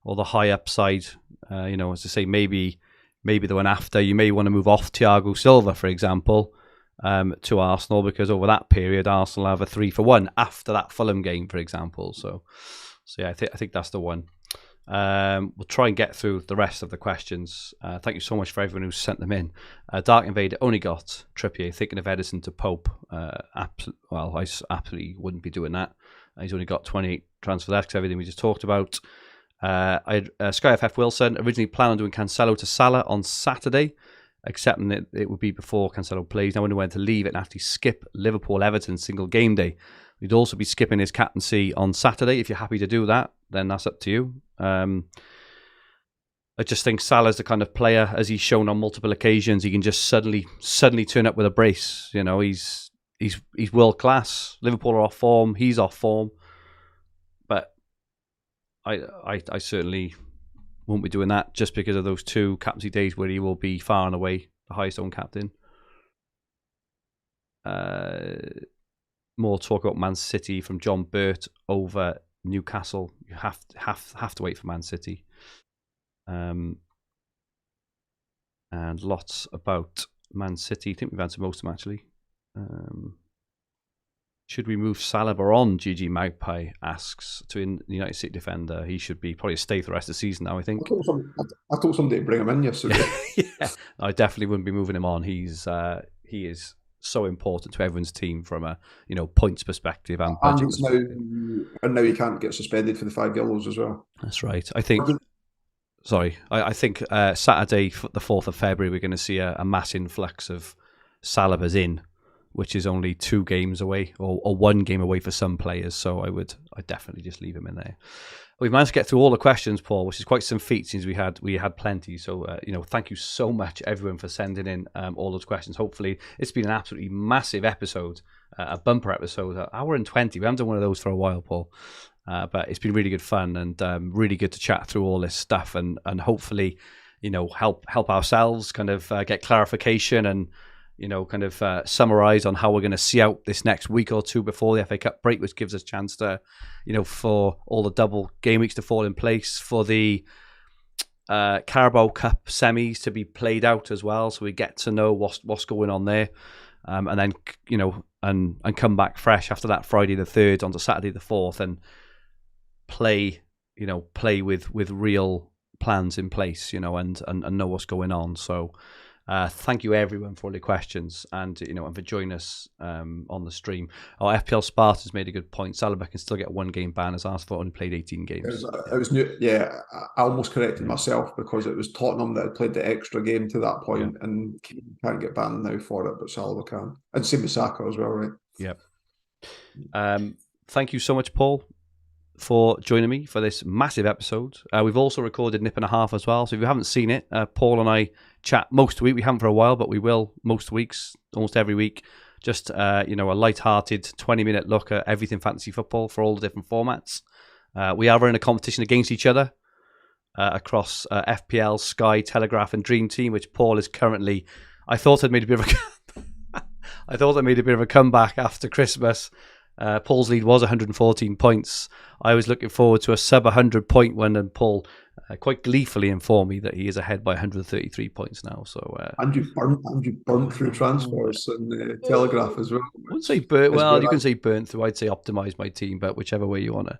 or the high upside. As I say, maybe the one after, you may want to move off Thiago Silva, for example, to Arsenal, because over that period, Arsenal have a 3 for 1 after that Fulham game, for example. So yeah, I think that's the one. We'll try and get through the rest of the questions. Thank you so much for everyone who sent them in. Dark Invader only got Trippier, thinking of Edison to Pope. I absolutely wouldn't be doing that. He's only got 28 transfer left because everything we just talked about. I had Sky FF Wilson originally planned on doing Cancelo to Salah on Saturday, accepting that it would be before Cancelo plays. Now I wonder when to leave it and actually skip Liverpool-Everton single game day. We'd also be skipping his captaincy on Saturday. If you're happy to do that, then that's up to you. I just think Salah's the kind of player, as he's shown on multiple occasions, he can just suddenly turn up with a brace. He's world class. Liverpool are off form. He's off form. I certainly won't be doing that just because of those 2 captaincy days where he will be far and away the highest owned captain. More talk about Man City from John Burt over Newcastle. You have to wait for Man City. And lots about Man City. I think we've answered most of them actually. Should we move Saliba on? GG Magpie asks to the United City defender. He should be probably stay for the rest of the season now, I think. I told somebody to bring him in yesterday. Yeah, I definitely wouldn't be moving him on. He is so important to everyone's team from a points perspective and budget perspective. Now he can't get suspended for the 5 yellows as well. That's right. I think. Sorry, I think Saturday, the 4th of February, we're going to see a mass influx of Salibas in, which is only 2 games away or 1 game away for some players. So I'd definitely just leave him in there. We've managed to get through all the questions, Paul, which is quite some feat since we had plenty. So thank you so much, everyone, for sending in all those questions. Hopefully, it's been an absolutely massive episode, a bumper episode, 1 hour and 20. We haven't done one of those for a while, Paul. But it's been really good fun and really good to chat through all this stuff and hopefully, help ourselves kind of get clarification and, kind of summarize on how we're going to see out this next week or 2 before the FA Cup break, which gives us a chance to, for all the double game weeks to fall in place, for the Carabao Cup semis to be played out as well. So we get to know what's going on there. And then, and come back fresh after that Friday the 3rd onto Saturday the 4th and play with real plans in place, and know what's going on. So thank you everyone for all your questions and and for joining us on the stream. Our FPL Spartans made a good point. Saliba can still get 1 game ban as Arsenal only played 18 games. It was new. Yeah, I almost corrected myself because it was Tottenham that had played the extra game to that point and can't get banned now for it, but Saliba can. And same with Saka as well, right? Yep. Thank you so much, Paul, for joining me for this massive episode. We've also recorded Nip and a Half as well, so if you haven't seen it, Paul and I chat most week. We haven't for a while, but we will most weeks, almost every week. Just a light-hearted 20-minute look at everything fantasy football for all the different formats. We are running a competition against each other across FPL, Sky, Telegraph, and Dream Team, which Paul is currently. I thought I'd made a bit of a comeback after Christmas. Paul's lead was 114 points. I was looking forward to a sub 100 point one, and Paul quite gleefully informed me that he is ahead by 133 points now. So and you burnt through transfers and the Telegraph as well. I wouldn't say burnt. Well, you can say burnt through. I'd say optimised my team, but whichever way you want to.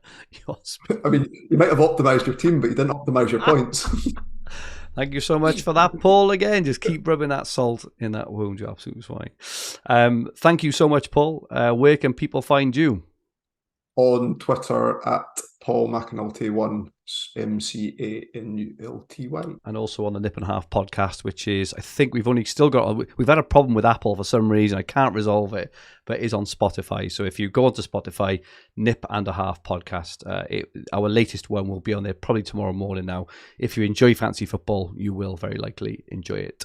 I mean, you might have optimised your team, but you didn't optimise your points. Thank you so much for that, Paul. Again, just keep rubbing that salt in that wound. You're absolutely fine. Thank you so much, Paul. Where can people find you? On Twitter at Paul McAnulty 1, MCANULTY. And also on the Nip and a Half podcast, which is, I think we've had a problem with Apple for some reason. I can't resolve it, but it is on Spotify. So if you go onto Spotify, Nip and a Half podcast, our latest one will be on there probably tomorrow morning now. If you enjoy fantasy football, you will very likely enjoy it.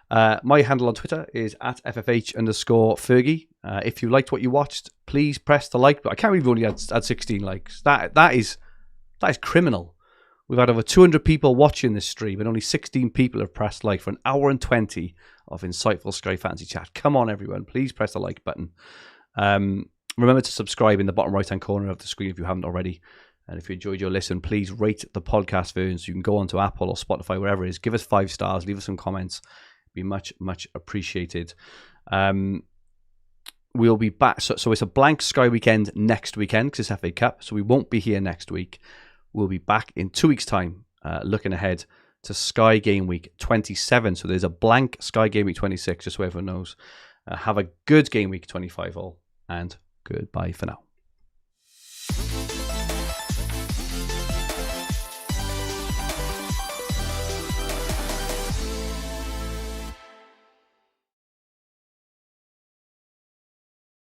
My handle on Twitter is at FFH_Fergi. If you liked what you watched, please press the like button. I can't believe we only had 16 likes. That is criminal. We've had over 200 people watching this stream and only 16 people have pressed like for an hour and 20 of insightful Sky Fantasy chat. Come on, everyone. Please press the like button. Remember to subscribe in the bottom right-hand corner of the screen if you haven't already. And if you enjoyed your listen, please rate the podcast version so you can go onto Apple or Spotify, wherever it is. Give us 5 stars. Leave us some comments. Be much, much appreciated. We'll be back. So it's a blank Sky weekend next weekend because it's FA Cup. So we won't be here next week. We'll be back in 2 weeks' time, looking ahead to Sky Game Week 27. So there's a blank Sky Game Week 26, just so everyone knows. Have a good Game Week 25 all, and goodbye for now.